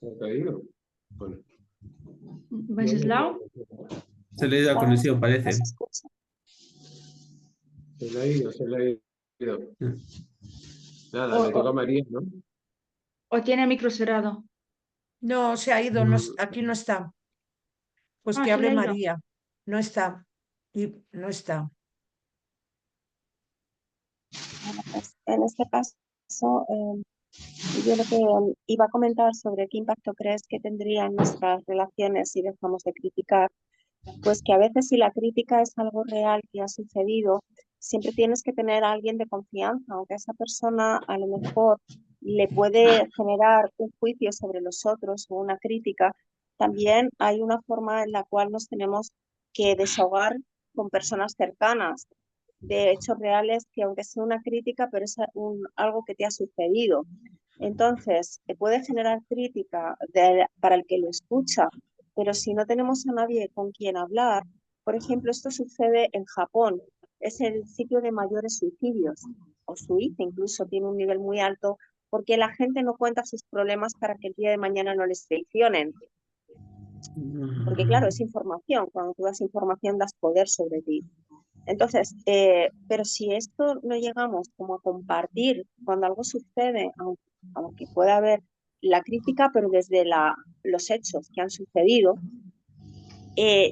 ¿Se ha caído? Bueno, ¿Wenceslao? Se le ha ido la conexión, parece. se le ha ido, se le ha ido. Nada, O- le toca a o- María, ¿no? ¿O tiene el micro cerrado? No, se ha ido, aquí no está. Pues que Se le hable ha ido. María. No está. Y no está. Bueno, pues, en este caso, yo lo que iba a comentar sobre qué impacto crees que tendrían nuestras relaciones si dejamos de criticar, pues que a veces si la crítica es algo real que ha sucedido, siempre tienes que tener a alguien de confianza, aunque a esa persona a lo mejor le puede generar un juicio sobre los otros o una crítica, también hay una forma en la cual nos tenemos que desahogar con personas cercanas de hechos reales que aunque sea una crítica, pero es algo que te ha sucedido. Entonces, puede generar crítica para el que lo escucha, pero si no tenemos a nadie con quien hablar, por ejemplo, esto sucede en Japón, es el sitio de mayores suicidios, o Suiza incluso tiene un nivel muy alto, porque la gente no cuenta sus problemas para que el día de mañana no les traicionen. Porque claro, es información, cuando tú das información das poder sobre ti. Entonces, pero si esto no llegamos como a compartir cuando algo sucede, aunque pueda haber la crítica, pero desde los hechos que han sucedido,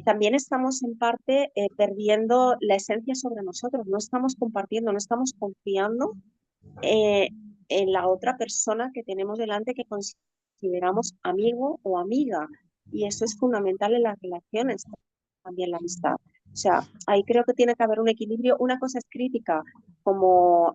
también estamos en parte perdiendo la esencia sobre nosotros, no estamos compartiendo, no estamos confiando en la otra persona que tenemos delante que consideramos amigo o amiga. Y eso es fundamental en las relaciones, también la amistad. O sea, ahí creo que tiene que haber un equilibrio. Una cosa es crítica como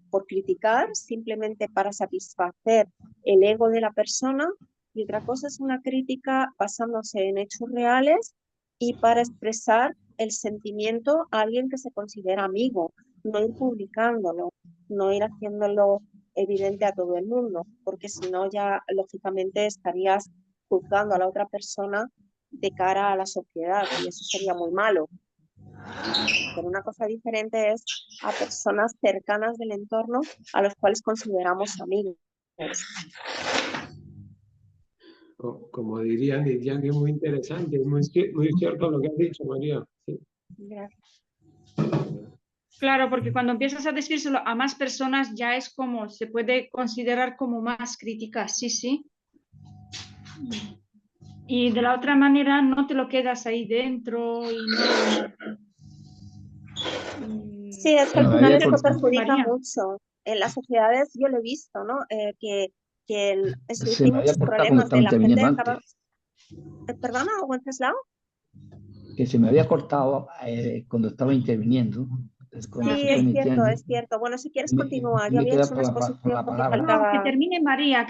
por criticar, simplemente para satisfacer el ego de la persona, y otra cosa es una crítica basándose en hechos reales y para expresar el sentimiento a alguien que se considera amigo, no ir publicándolo, no ir haciéndolo evidente a todo el mundo, porque si no ya lógicamente estarías juzgando a la otra persona de cara a la sociedad y eso sería muy malo. Pero una cosa diferente es a personas cercanas del entorno a los cuales consideramos amigos. Como dirían, que es muy interesante, muy cierto lo que has dicho, María. Sí. Gracias. Claro, porque cuando empiezas a decírselo a más personas ya es como, se puede considerar como más crítica, sí, sí. Y de la otra manera no te lo quedas ahí dentro y no... Sí, es que al Bueno, final había esto por- perjudica María. mucho. en las sociedades yo lo he visto, ¿no? Se hay me había muchos cortado cuando problemas estaba de la gente interviniendo acaba... antes. ¿Perdona, Wenceslao? Que se me había cortado cuando estaba interviniendo. Cuando Sí, estaba es emitiendo. cierto. Bueno, si quieres Y me, continúa. y Yo me he había quedado hecho una con la exposición que palabra. No, faltaba... que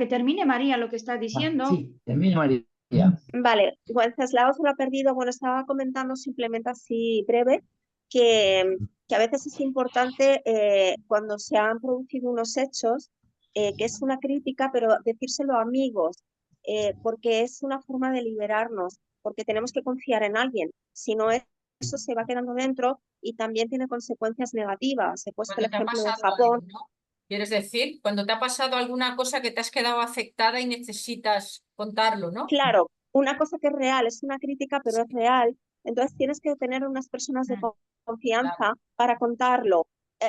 termine María lo que está diciendo. Sí, termina María. Vale, Wenceslao se lo ha perdido. Bueno, estaba comentando simplemente así breve que a veces es importante cuando se han producido unos hechos, que es una crítica, pero decírselo a amigos, porque es una forma de liberarnos, porque tenemos que confiar en alguien. Si no, eso se va quedando dentro y también tiene consecuencias negativas. He puesto el Cuando te ha ejemplo de pasado Japón. algo, ¿no? ¿Quieres decir? Cuando te ha pasado alguna cosa que te has quedado afectada y necesitas contarlo, ¿no? Claro, una cosa que es real, es una crítica, pero es real. Entonces tienes que tener unas personas de Claro. confianza para contarlo.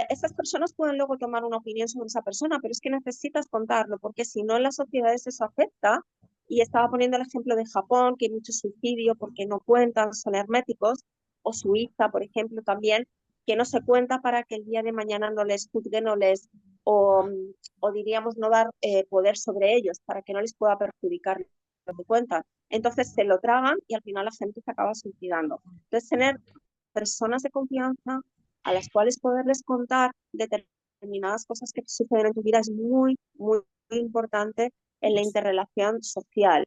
Esas personas pueden luego tomar una opinión sobre esa persona, pero es que necesitas contarlo, porque si no en las sociedades eso afecta. Y estaba poniendo el ejemplo de Japón, que hay mucho suicidio porque no cuentan, son herméticos, o Suiza, por ejemplo, también, que no se cuenta para que el día de mañana no les juzguen o, o diríamos no dar poder sobre ellos, para que no les pueda perjudicar lo que cuentan. Entonces se lo tragan y al final la gente se acaba suicidando. Entonces tener personas de confianza a las cuales poderles contar determinadas cosas que suceden en tu vida es muy, muy, muy importante en la interrelación social.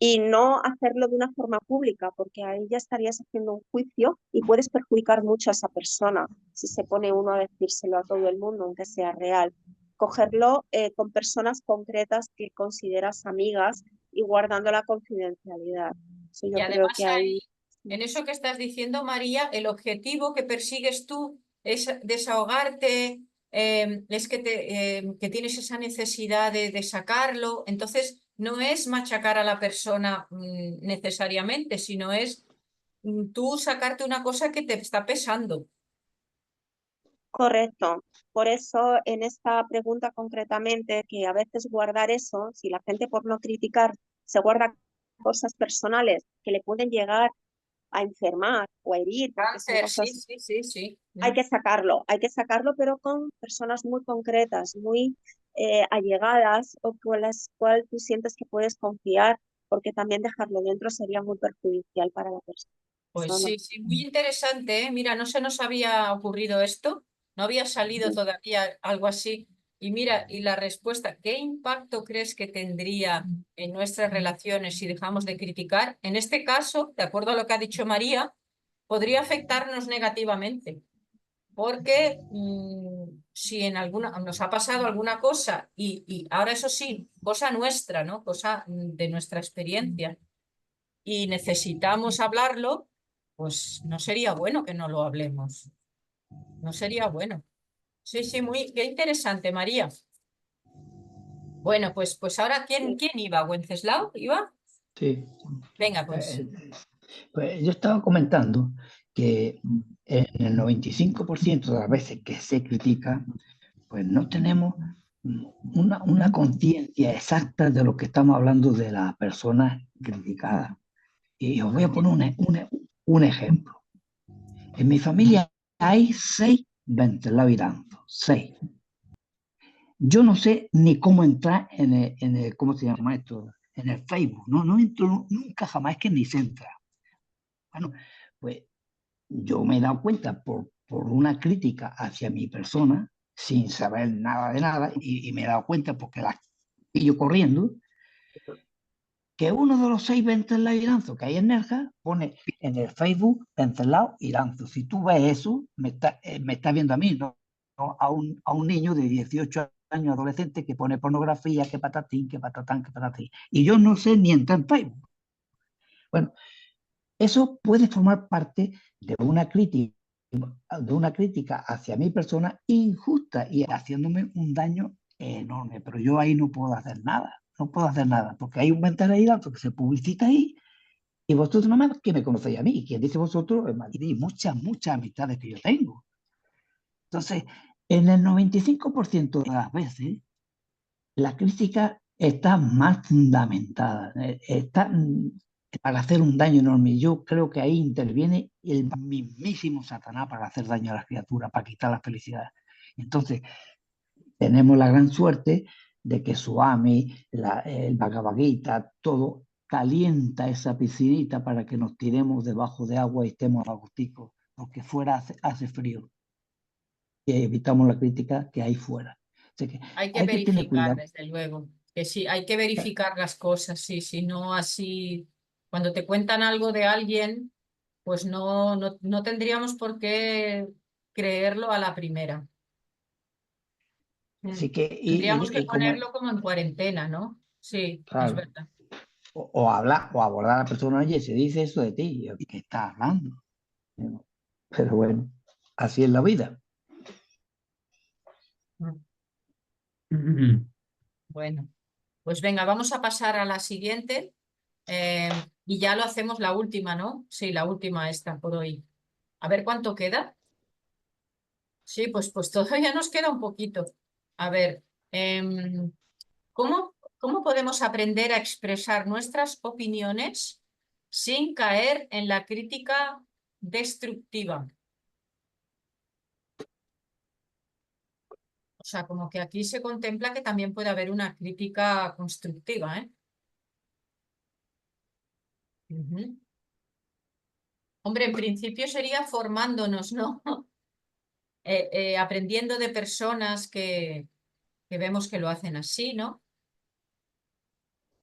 Y no hacerlo de una forma pública, porque ahí ya estarías haciendo un juicio y puedes perjudicar mucho a esa persona si se pone uno a decírselo a todo el mundo, aunque sea real. Cogerlo con personas concretas que consideras amigas y guardando la confidencialidad. Eso Y yo creo además que ahí... ahí, en eso que estás diciendo, María, el objetivo que persigues tú es desahogarte, es que tienes esa necesidad de sacarlo. Entonces, no es machacar a la persona necesariamente, sino es tú sacarte una cosa que te está pesando. Correcto. Por eso en esta pregunta concretamente, que a veces guardar eso, si la gente por no criticar se guarda cosas personales que le pueden llegar a enfermar o a herir, porque son Cáncer, sí, cosas, sí. hay que sacarlo, pero con personas muy concretas, muy allegadas o con las cuales tú sientes que puedes confiar, porque también dejarlo dentro sería muy perjudicial para la persona. Pues sí, muy interesante, ¿eh? Mira, no se nos había ocurrido esto, no había salido todavía algo así. Y mira, y la respuesta, ¿qué impacto crees que tendría en nuestras relaciones si dejamos de criticar? En este caso, de acuerdo a lo que ha dicho María, podría afectarnos negativamente, porque si en alguna nos ha pasado alguna cosa y ahora eso sí, cosa nuestra, ¿no? Cosa de nuestra experiencia y necesitamos hablarlo, pues no sería bueno que no lo hablemos. No sería bueno. Sí, qué interesante, María. Bueno, pues ahora, ¿quién iba? ¿Wenceslao iba? Sí. Venga, pues. Pues yo estaba comentando que en el 95% de las veces que se critica, pues no tenemos una conciencia exacta de lo que estamos hablando de las personas criticadas. Y os voy a poner un ejemplo. En mi familia hay 6 Venceslao Iranzo, 6. Yo no sé ni cómo entrar en el ¿cómo se llama esto? En el Facebook. No entro nunca jamás, que ni se entra. Bueno, pues yo me he dado cuenta por una crítica hacia mi persona, sin saber nada de nada, y me he dado cuenta porque la pillo corriendo, que uno de los 6 Venceslao Iranzo que hay en Nerja pone en el Facebook Venceslao Iranzo. Si tú ves eso, me está viendo a mí, no a un niño de 18 años, adolescente, que pone pornografía, que patatín, que patatán, que patatín. Y yo no sé ni entrar en Facebook. Bueno, eso puede formar parte de una crítica hacia mi persona injusta y haciéndome un daño enorme. Pero yo ahí no puedo hacer nada. No puedo hacer nada, porque hay un Venceslao que se publicita ahí y vosotros nomás que me conocéis a mí. Y quien dice vosotros es Madrid y muchas amistades que yo tengo. Entonces, en el 95% de las veces, la crítica está más fundamentada, está para hacer un daño enorme. Yo creo que ahí interviene el mismísimo Satanás para hacer daño a las criaturas, para quitar la felicidad. Entonces, tenemos la gran suerte de que Swami, el Bhagavad Gita, todo calienta esa piscinita para que nos tiremos debajo de agua y estemos a gustico, porque fuera hace frío y evitamos la crítica que hay fuera. O sea que Hay que hay que tener verificar, cuidado. desde luego. Que sí, hay que verificar las cosas, sí, si no así, cuando te cuentan algo de alguien, pues no tendríamos por qué creerlo a la primera. Así que, Tendríamos que y como, ponerlo como en cuarentena, ¿no? Sí, es claro, verdad. o hablar, o abordar a la persona, oye, se dice eso de ti, y yo, ¿qué estás hablando? Pero bueno, así es la vida. Bueno, pues venga, vamos a pasar a la siguiente y ya lo hacemos la última, ¿no? Sí, la última esta por hoy. A ver cuánto queda. Sí, pues todavía nos queda un poquito. A ver, ¿cómo podemos aprender a expresar nuestras opiniones sin caer en la crítica destructiva? O sea, como que aquí se contempla que también puede haber una crítica constructiva, ¿eh? Ujú. Hombre, en principio sería formándonos, ¿no? Aprendiendo de personas que vemos que lo hacen así, ¿no?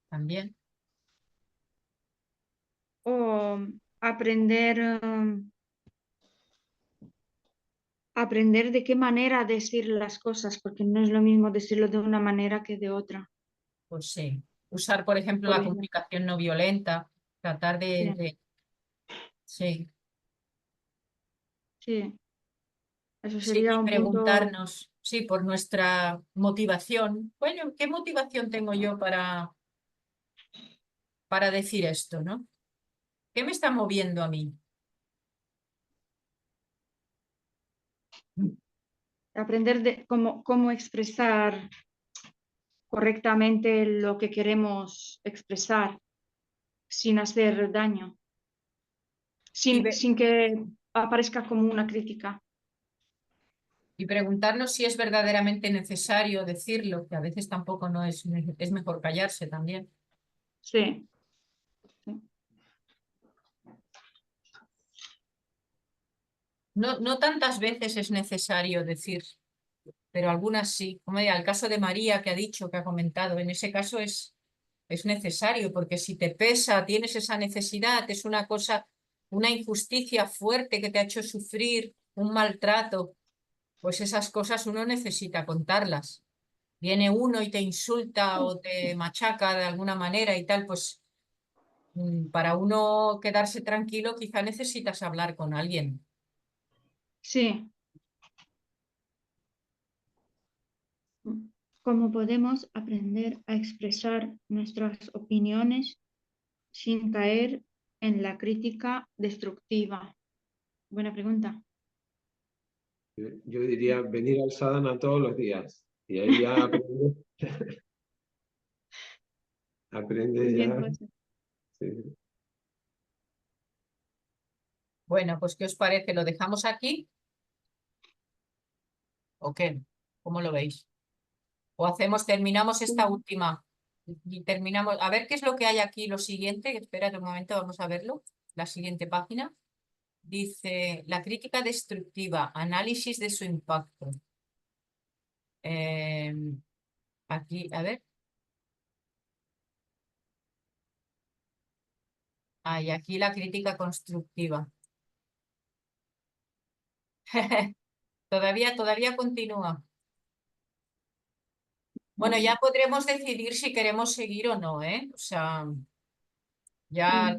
También. O aprender, aprender de qué manera decir las cosas, porque no es lo mismo decirlo de una manera que de otra. Pues sí. Usar, por ejemplo, Por la ejemplo, comunicación no violenta, tratar sí, sí, sí, eso sí, sería y un punto. preguntarnos, sí, por nuestra motivación. Bueno, ¿qué motivación tengo yo para decir esto, ¿no? ¿Qué me está moviendo a mí? Aprender de cómo expresar correctamente lo que queremos expresar sin hacer daño, Y, sin que aparezca como una crítica. y preguntarnos si es verdaderamente necesario decirlo, que a veces tampoco no es mejor callarse también. Sí, sí. No tantas veces es necesario decir, pero algunas sí. Como el caso de María que ha dicho, que ha comentado, en ese caso es necesario, porque si te pesa, tienes esa necesidad, es una cosa, una injusticia fuerte que te ha hecho sufrir, un maltrato, pues esas cosas uno necesita contarlas. Viene uno y te insulta o te machaca de alguna manera y tal, pues para uno quedarse tranquilo quizá necesitas hablar con alguien. Sí. ¿Cómo podemos aprender a expresar nuestras opiniones sin caer en la crítica destructiva? Buena pregunta. Yo diría venir al sadhana todos los días y ahí ya aprende, aprende Muy bien, ya. José. Sí. Bueno, pues ¿qué os parece? ¿Lo dejamos aquí? ¿O qué? ¿Cómo lo veis? ¿O terminamos esta última y terminamos? A ver qué es lo que hay aquí, lo siguiente. Espérate un momento, vamos a verlo. La siguiente página. Dice, la crítica destructiva, análisis de su impacto. Aquí, a ver. Y aquí la crítica constructiva. Todavía continúa. Bueno, ya podremos decidir si queremos seguir o no, ¿eh? O sea, ya,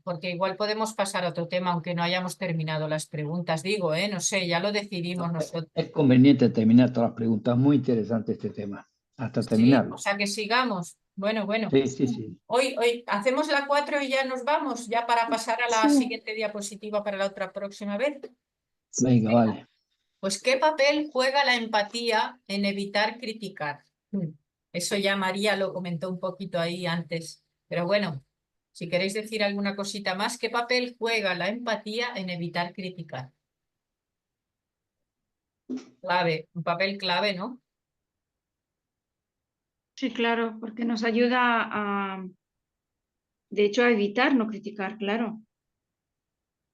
porque igual podemos pasar a otro tema, aunque no hayamos terminado las preguntas, digo, ¿eh? No sé, ya lo decidimos nosotros. Es conveniente terminar todas las preguntas. Muy interesante este tema. Hasta Sí, o terminarlo. sea que sigamos. Bueno. Sí, sí, sí. Hoy hacemos la 4 y ya nos vamos, ya para pasar a la siguiente diapositiva para la otra próxima vez. Venga, vale. Pues, ¿qué papel juega la empatía en evitar criticar? Eso ya María lo comentó un poquito ahí antes, pero bueno, si queréis decir alguna cosita más, ¿qué papel juega la empatía en evitar criticar? clave, un papel clave, ¿no? Sí, claro, porque nos ayuda de hecho, a evitar no criticar, claro.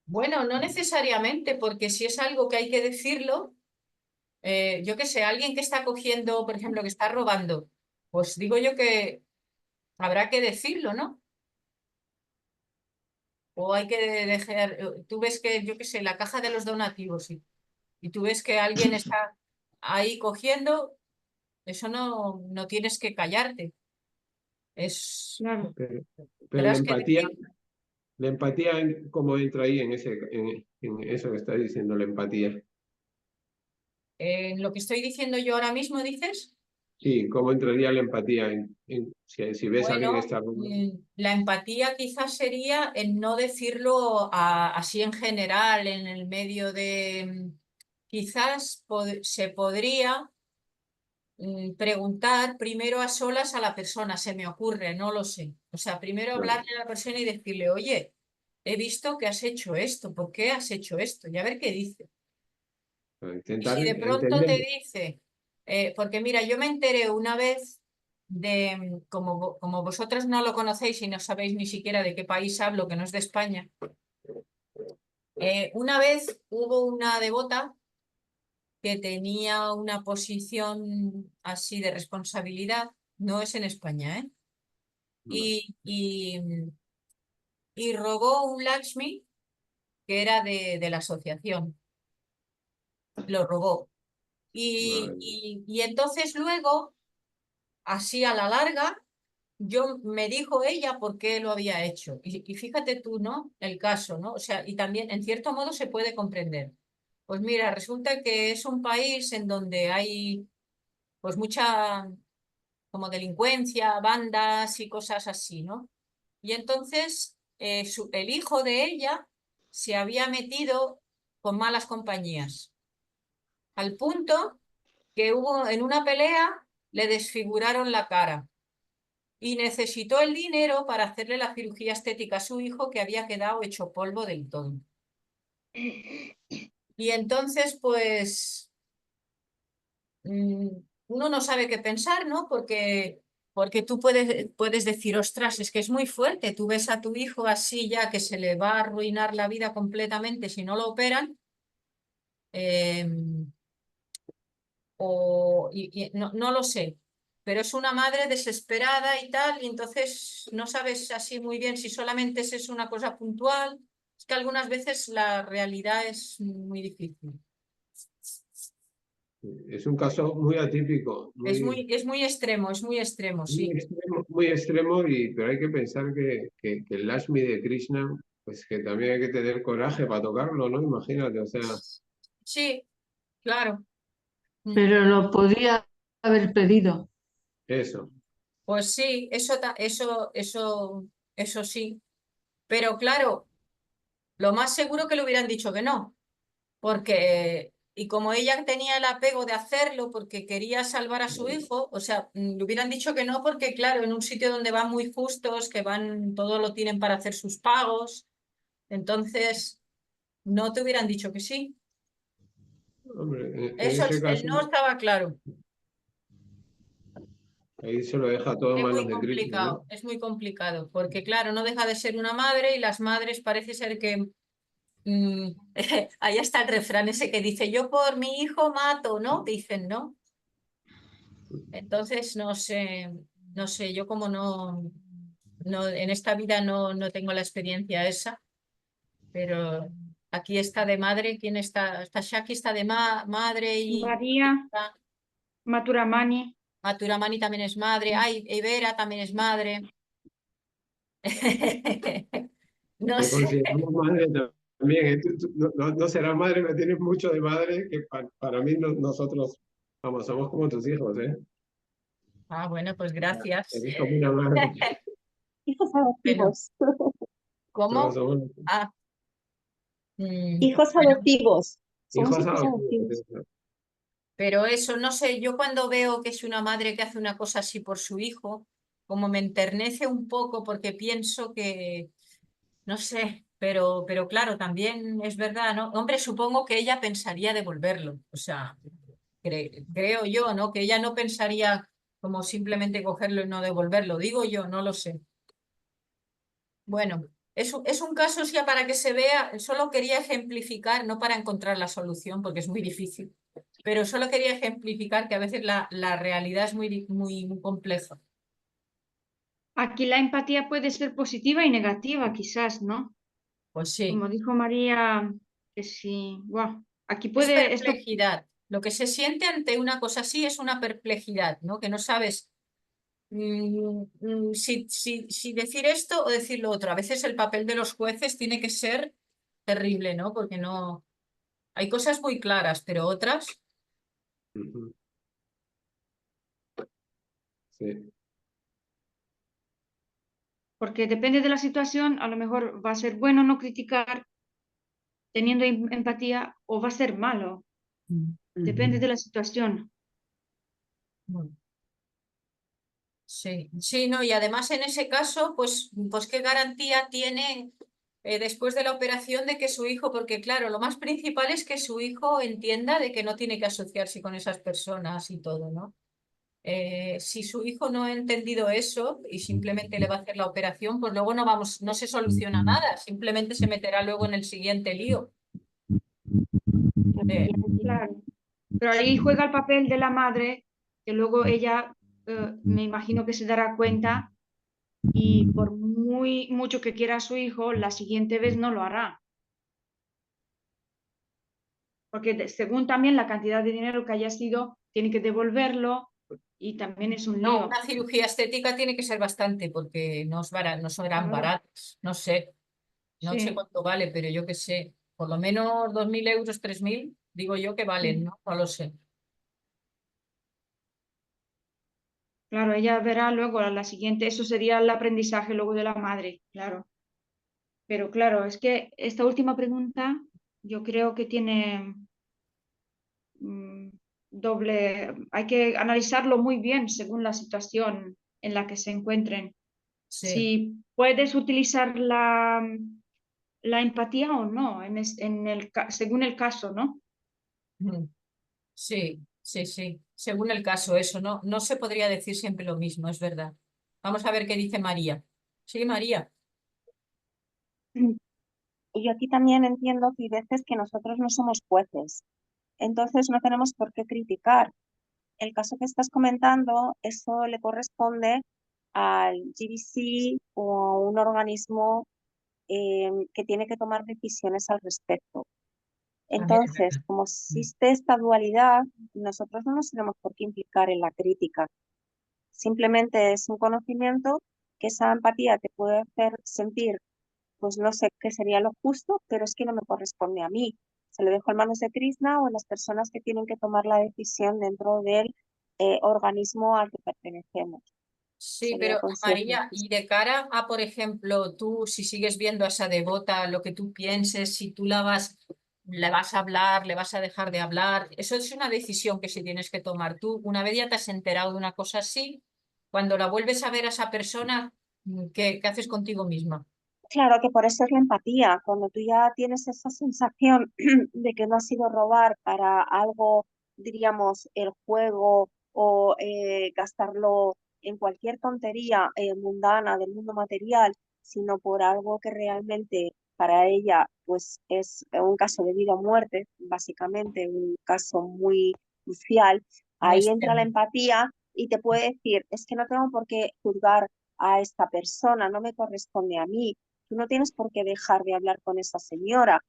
Bueno, no necesariamente, porque si es algo que hay que decirlo, yo qué sé, alguien que está cogiendo, por ejemplo, que está robando, pues digo yo que habrá que decirlo, ¿no? O hay que dejar, tú ves que, yo qué sé, la caja de los donativos y tú ves que alguien está ahí cogiendo, eso no tienes que callarte. Es, Claro. Pero tendrás que decir, la empatía, ¿cómo entra ahí en eso que estás diciendo, la empatía? en lo que estoy diciendo yo ahora mismo, dices. Sí, ¿cómo entraría la empatía si ves a alguien que Bueno, está robando? la empatía quizás sería en no decirlo así en general, en el medio de... Quizás se podría preguntar primero a solas a la persona, se me ocurre, no lo sé. O sea, primero Claro, hablarle a la persona y decirle, oye, he visto que has hecho esto, ¿por qué has hecho esto? Y a ver qué dice. para Y intentar si de pronto entender. te dice, porque mira, yo me enteré una vez de, como vosotros no lo conocéis y no sabéis ni siquiera de qué país hablo, que no es de España, una vez hubo una devota que tenía una posición así de responsabilidad, no es en España, ¿eh? Y robó un Lakshmi que era de la asociación, lo robó. Madre Y entonces luego, así a la larga, me dijo ella por qué lo había hecho. Y fíjate tú, ¿no? El caso, ¿no? O sea, y también en cierto modo se puede comprender. Pues mira, resulta que es un país en donde hay pues mucha como delincuencia, bandas y cosas así, ¿no? Y entonces el hijo de ella se había metido con malas compañías, al punto que hubo en una pelea le desfiguraron la cara y necesitó el dinero para hacerle la cirugía estética a su hijo que había quedado hecho polvo del todo. Y entonces, pues, uno no sabe qué pensar, ¿no? Porque tú puedes decir, ostras, es que es muy fuerte, tú ves a tu hijo así ya que se le va a arruinar la vida completamente si no lo operan. em, y no lo sé, pero es una madre desesperada y tal, y entonces no sabes así muy bien si solamente es una cosa puntual. Es que algunas veces la realidad es muy difícil. Es un caso muy atípico, Es muy extremo, sí. muy extremo, pero hay que pensar que el Lakshmi de Krishna, pues que también hay que tener coraje para tocarlo, ¿no? Imagínate, o sea, Sí, claro. Pero lo podía haber pedido. eso. Pues sí, eso sí. Pero claro, lo más seguro que le hubieran dicho que no. Porque, y como ella tenía el apego de hacerlo porque quería salvar a su hijo, o sea, le hubieran dicho que no porque, claro, en un sitio donde van muy justos, que van, todo lo tienen para hacer sus pagos, entonces no te hubieran dicho que sí. Hombre, en Eso, ese el caso, no estaba claro. ahí se lo deja todo en manos de Krishna, ¿no? Es muy complicado, porque claro, no deja de ser una madre y las madres parece ser que mm, ahí está el refrán ese que dice, yo por mi hijo mato, ¿no? Dicen, ¿no? Entonces, no sé, yo como no, en esta vida no tengo la experiencia esa, pero aquí está de madre, ¿quién está? Está Shaki, está de madre y María, Maturamani. Maturamani también es madre, ay, Evera también es madre. No Te sé. consideramos madre también, ¿eh? No serás madre, pero tienes mucho de madre que para mí nosotros, vamos, somos como tus hijos, ¿eh? Ah, bueno, pues gracias. Eres como una madre. Hijos Bueno, adoptivos. Todos ¿cómo? somos Ah, Hijos bueno, adoptivos. Somos hijos hijos adoptivos. adoptivos. pero eso, no sé, yo cuando veo que es una madre que hace una cosa así por su hijo, como me enternece un poco porque pienso que, no sé, pero claro, también es verdad, ¿no? Hombre, supongo que ella pensaría devolverlo, o sea, creo yo, ¿no? Que ella no pensaría como simplemente cogerlo y no devolverlo, digo yo, no lo sé. Bueno, es un caso ya para que se vea, solo quería ejemplificar, no para encontrar la solución, porque es muy difícil, pero solo quería ejemplificar que a veces la realidad es muy compleja. Aquí la empatía puede ser positiva y negativa, quizás, ¿no? Pues sí, Como dijo María, que sí, guau, aquí es puede, esto, perplejidad. Lo que se siente ante una cosa así es una perplejidad, ¿no? Que no sabes si decir esto o decir lo otro. A veces el papel de los jueces tiene que ser terrible, ¿no? Porque no... Hay cosas muy claras, pero otras... Ujú. Sí. porque depende de la situación, a lo mejor va a ser bueno no criticar teniendo empatía o va a ser malo, depende de la situación. Mm. Sí, sí, no, y además en ese caso, pues qué garantía tiene después de la operación de que su hijo, porque claro, lo más principal es que su hijo entienda de que no tiene que asociarse con esas personas y todo, ¿no? Si su hijo no ha entendido eso y simplemente le va a hacer la operación, pues luego no se soluciona nada, simplemente se meterá luego en el siguiente lío. Eh, Claro, pero ahí juega el papel de la madre, que luego ella, me imagino que se dará cuenta y por muy mucho que quiera a su hijo, la siguiente vez no lo hará. Porque según también la cantidad de dinero que haya sido, tiene que devolverlo y también es un no, lío. una cirugía estética tiene que ser bastante porque no serán Claro, baratas, no sé. No sé sí, cuánto vale, pero yo qué sé, por lo menos 2.000 euros, 3.000, digo yo que valen, sí. ¿no? No lo sé. Claro, ella verá luego a la siguiente, eso sería el aprendizaje luego de la madre, claro. Pero claro, es que esta última pregunta yo creo que tiene mm, doble, hay que analizarlo muy bien según la situación en la que se encuentren. Sí, Si puedes utilizar la empatía o no, según el caso, ¿no? mm, sí, sí, sí. Según el caso, eso, ¿no? No se podría decir siempre lo mismo, es verdad. Vamos a ver qué dice María. Sí, María. Y yo aquí también entiendo que hay veces que nosotros no somos jueces, entonces no tenemos por qué criticar. El caso que estás comentando, eso le corresponde al GBC o a un organismo que tiene que tomar decisiones al respecto. También es Entonces, verdad. como Mm. existe esta dualidad, nosotros no nos tenemos por qué implicar en la crítica. Simplemente es un conocimiento que esa empatía te puede hacer sentir, pues no sé qué sería lo justo, pero es que no me corresponde a mí. Se lo dejo en manos de Krishna o en las personas que tienen que tomar la decisión dentro del organismo al que pertenecemos. Sí, Sería pero considero lo María, y justo. de cara a, por ejemplo, tú, si sigues viendo a esa devota, lo que tú pienses, si tú le vas a hablar, le vas a dejar de hablar, eso es una decisión que si tienes que tomar tú. Una vez ya te has enterado de una cosa así, cuando la vuelves a ver a esa persona, ¿qué haces contigo misma? Claro que por eso es la empatía. Cuando tú ya tienes esa sensación de que no ha sido robar para algo, diríamos, el juego o gastarlo en cualquier tontería mundana del mundo material, sino por algo que realmente para ella pues es un caso de vida o muerte, básicamente un caso muy crucial, Muy ahí entra la extremo. empatía y te puede decir, es que no tengo por qué juzgar a esta persona, no me corresponde a mí. Tú no tienes por qué dejar de hablar con esa señora.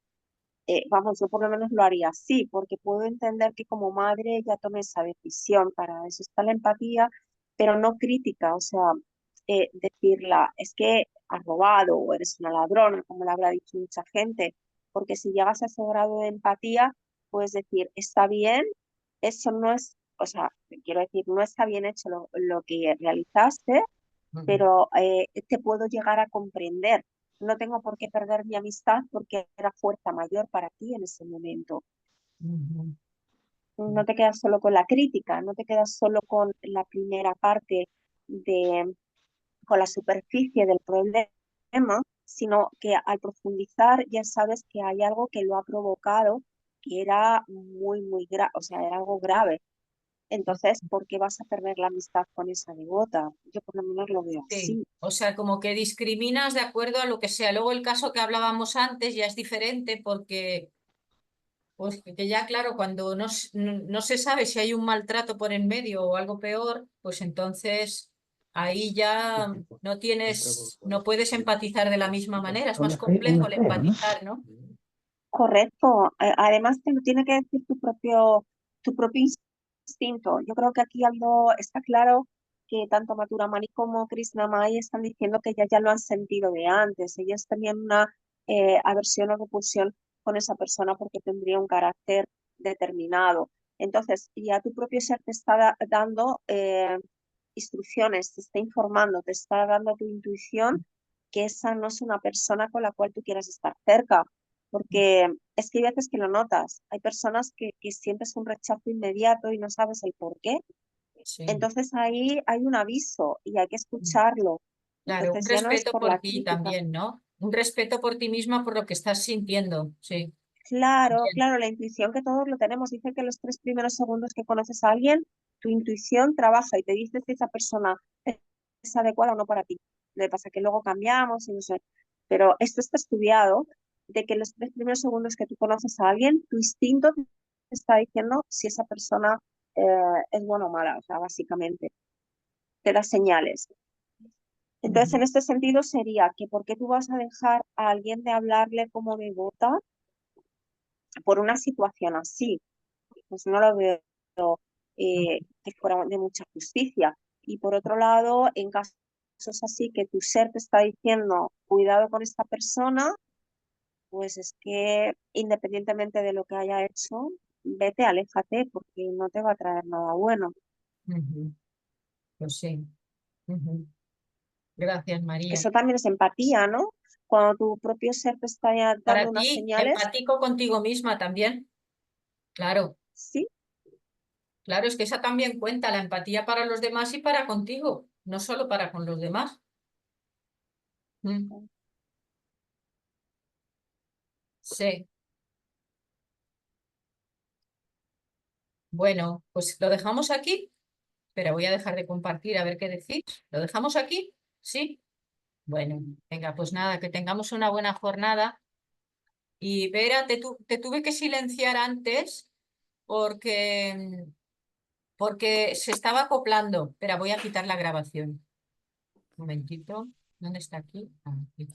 Vamos, yo por lo menos lo haría así, porque puedo entender que como madre ya tome esa decisión. Para eso está la empatía, pero no crítica. O sea, decirla, es que has robado o eres una ladrona, como le habrá dicho mucha gente. Porque si llegas a ese grado de empatía, puedes decir, está bien, eso no es, o sea, quiero decir, no está bien hecho lo que realizaste, Ujú, pero te puedo llegar a comprender. No tengo por qué perder mi amistad porque era fuerza mayor para ti en ese momento. ujú, No te quedas solo con la crítica, no te quedas solo con la primera parte de, con la superficie del problema, sino que al profundizar ya sabes que hay algo que lo ha provocado, que era muy grave, o sea, era algo grave. Entonces, ¿por qué vas a perder la amistad con esa devota? Yo por lo menos lo veo Sí, así. o sea, como que discriminas de acuerdo a lo que sea. Luego el caso que hablábamos antes ya es diferente porque, pues que ya claro, cuando no se sabe si hay un maltrato por en medio o algo peor, pues entonces ahí ya no puedes empatizar de la misma manera, es más complejo el empatizar, ¿no? Correcto. Además, te lo tiene que decir tu propio instinto. Yo creo que aquí está claro que tanto Maturamani como Krishnamai están diciendo que ya lo han sentido de antes. Ellas tenían una aversión o repulsión con esa persona porque tendría un carácter determinado. Entonces, ya tu propio ser te está dando instrucciones, te está informando, te está dando tu intuición que esa no es una persona con la cual tú quieras estar cerca, porque es que hay veces que lo notas. Hay personas que sientes un rechazo inmediato y no sabes el por qué. Sí. Entonces ahí hay un aviso y hay que escucharlo. Claro, un Entonces ya no es respeto por por la ti crítica. también, ¿no? Un respeto por ti misma, por lo que estás sintiendo, sí. Claro, Bien. claro, la intuición que todos lo tenemos. Dice que los 3 primeros segundos que conoces a alguien, tu intuición trabaja y te dice si esa persona es adecuada o no para ti. Lo que pasa es que luego cambiamos y no sé. Pero esto está estudiado de que los 3 primeros segundos que tú conoces a alguien, tu instinto te está diciendo si esa persona es buena o mala, o sea, básicamente te da señales. Entonces, en este sentido sería que ¿por qué tú vas a dejar a alguien de hablarle como devota por una situación así? Pues no lo veo que fuera de mucha justicia. Y por otro lado, en casos así que tu ser te está diciendo, cuidado con esta persona, pues es que independientemente de lo que haya hecho, vete, aléjate, porque no te va a traer nada bueno. Ujú. Pues sí. Ujú. Gracias, María. Eso también es empatía, ¿no? Cuando tu propio ser te está dando Para unas ti, señales, empático contigo misma también. Claro, sí, claro, es que esa también cuenta, la empatía para los demás y para contigo, no solo para con los demás. Mm. Sí. Bueno, pues lo dejamos aquí. Espera, voy a dejar de compartir a ver qué decís. ¿Lo dejamos aquí? Sí. Bueno, venga, pues nada, que tengamos una buena jornada. Y Vera, te tuve que silenciar antes porque se estaba acoplando. Espera, voy a quitar la grabación. Un momentito. ¿Dónde está aquí? Ah, aquí.